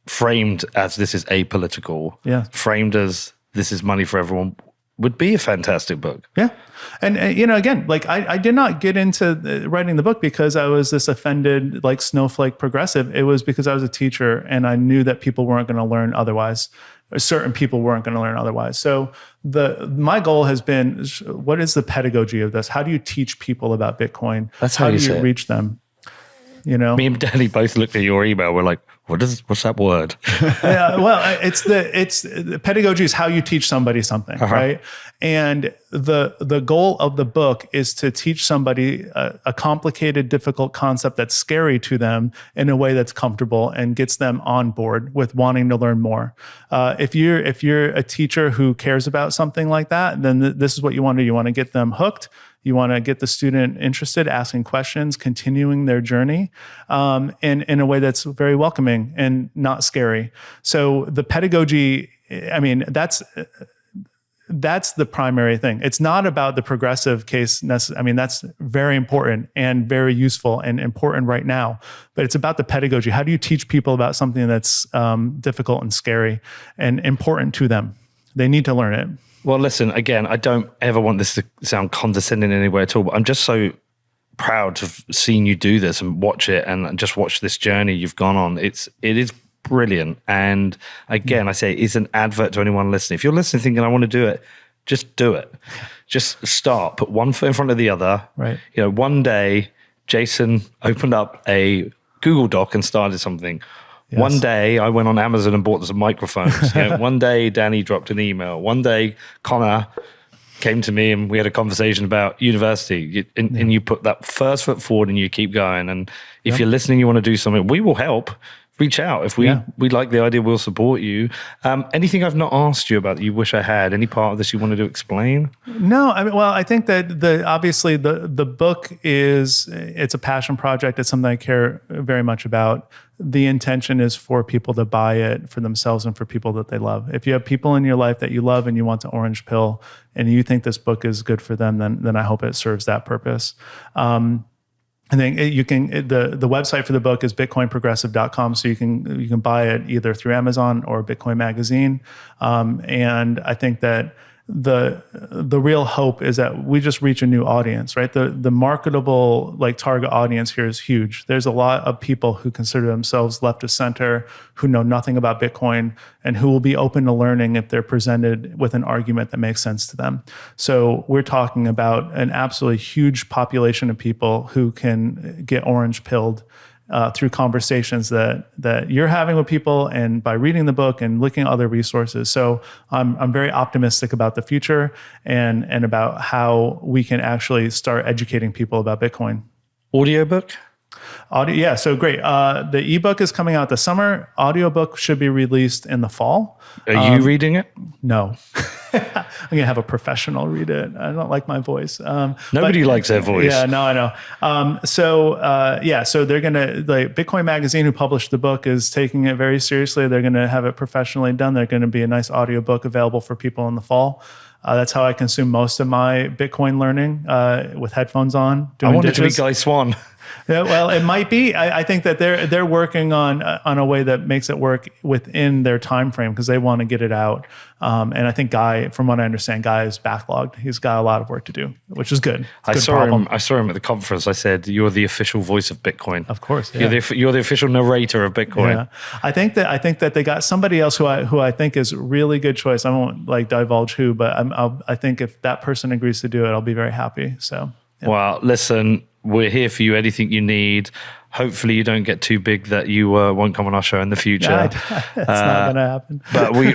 framed as this is apolitical, framed as this is money for everyone would be a fantastic book. Yeah. And again, I did not get into writing the book because I was this offended, snowflake progressive. It was because I was a teacher and I knew that people weren't going to learn otherwise. Certain people weren't going to learn otherwise. So my goal has been, what is the pedagogy of this? How do you teach people about Bitcoin? That's how do you reach them? Me and Danny both looked at your email. We're like, What's that word? Well, it's the pedagogy is how you teach somebody something, right? And the goal of the book is to teach somebody a complicated, difficult concept that's scary to them in a way that's comfortable and gets them on board with wanting to learn more. If you're a teacher who cares about something like that, then this is what you want to do. You want to get them hooked. You want to get the student interested, asking questions, continuing their journey in a way that's very welcoming and not scary. So the pedagogy, I mean, that's the primary thing. It's not about the progressive case. I mean, that's very important and very useful and important right now. But it's about the pedagogy. How do you teach people about something that's difficult and scary and important to them? They need to learn it. Well, listen, again, I don't ever want this to sound condescending in any way at all, but I'm just so proud to have seen you do this and watch it and just watch this journey you've gone on. It is brilliant. And again, I say it's an advert to anyone listening. If you're listening thinking, I want to do it, just do it. Just start, put one foot in front of the other. Right. You know, one day Jason opened up a Google Doc and started something. Yes. One day I went on Amazon and bought some microphones. You know, one day Danny dropped an email. One day Connor came to me and we had a conversation about university. And you put that first foot forward and you keep going. And if you're listening, you want to do something, we will help. Reach out. If we like the idea, we'll support you. Anything I've not asked you about that you wish I had? Any part of this you wanted to explain? No, I mean, well, I think that obviously the book it's a passion project. It's something I care very much about. The intention is for people to buy it for themselves and for people that they love. If you have people in your life that you love and you want to orange pill and you think this book is good for them, then I hope it serves that purpose. I think you can. The website for the book is bitcoinprogressive.com, so you can buy it either through Amazon or Bitcoin Magazine. And I think that the real hope is that we just reach a new audience, right? The marketable target audience here is huge. There's a lot of people who consider themselves left of center, who know nothing about Bitcoin, and who will be open to learning if they're presented with an argument that makes sense to them. So we're talking about an absolutely huge population of people who can get orange pilled through conversations that you're having with people and by reading the book and looking at other resources. So I'm very optimistic about the future and about how we can actually start educating people about Bitcoin. Audiobook? Audio, yeah, so great. The ebook is coming out this summer. Audiobook should be released in the fall. Are you reading it? No. I'm going to have a professional read it. I don't like my voice. Nobody likes their voice. Yeah, no, I know. So they're going to, Bitcoin Magazine, who published the book, is taking it very seriously. They're going to have it professionally done. They're going to be a nice audiobook available for people in the fall. That's how I consume most of my Bitcoin learning, with headphones on, doing I wanted dishes. to be Guy Swan. Yeah, well, it might be. I think that they're working on a way that makes it work within their time frame because they want to get it out. And I think Guy, from what I understand, Guy is backlogged. He's got a lot of work to do, which is good. I saw him at the conference. I said, "You're the official voice of Bitcoin." Of course, yeah. You're the official narrator of Bitcoin. Yeah. I think that they got somebody else who I think is really good choice. I won't divulge who, but I think if that person agrees to do it, I'll be very happy. So, yeah. Well, listen. We're here for you. Anything you need. Hopefully you don't get too big that you won't come on our show in the future. That's not going to happen. But we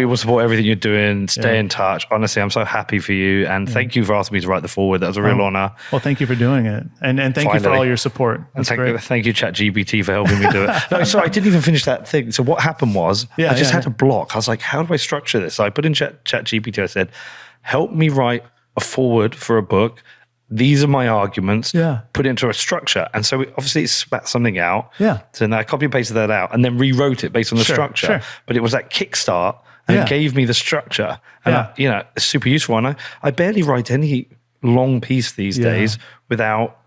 will support everything you're doing. Stay in touch. Honestly, I'm so happy for you. And thank you for asking me to write the foreword. That was a real honor. Well, thank you for doing it. And thank you for all your support. That's great. Thank you, ChatGPT, for helping me do it. No, sorry, I didn't even finish that thing. So what happened was I just had a block. I was like, how do I structure this? So I put in ChatGPT. I said, help me write a foreword for a book. These are my arguments, put into a structure. And so obviously it spat something out. Yeah. So then I copy and pasted that out and then rewrote it based on the structure. Sure. But it was that kickstart and it gave me the structure. And it's super useful. And I barely write any long piece these days without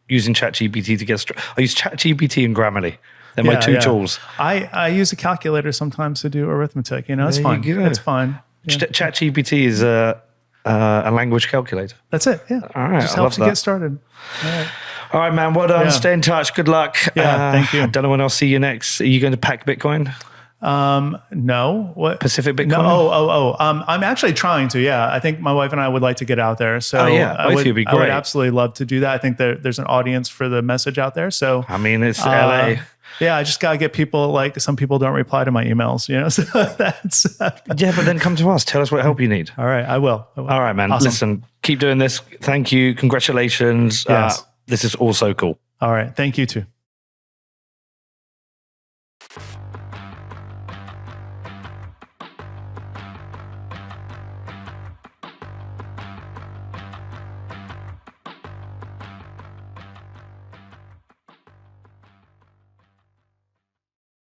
using ChatGPT to get I use ChatGPT and Grammarly. They're my two tools. I use a calculator sometimes to do arithmetic. It's fine. It's fine. Yeah. ChatGPT is a language calculator. That's it. Yeah. All right. Just helps you get started. All right, man. Well done. Stay in touch. Good luck. Yeah. Thank you. I don't know when I'll see you next. Are you going to pack Bitcoin? No. What? Pacific Bitcoin? No. I'm actually trying to. Yeah. I think my wife and I would like to get out there. So both of you would be great. I would absolutely love to do that. I think there's an audience for the message out there. So I mean, it's LA. Yeah, I just got to get people, like some people don't reply to my emails, so that's... Yeah, but then come to us. Tell us what help you need. All right, I will. All right, man. Awesome. Listen, keep doing this. Thank you. Congratulations. Yes. This is all so cool. All right. Thank you too.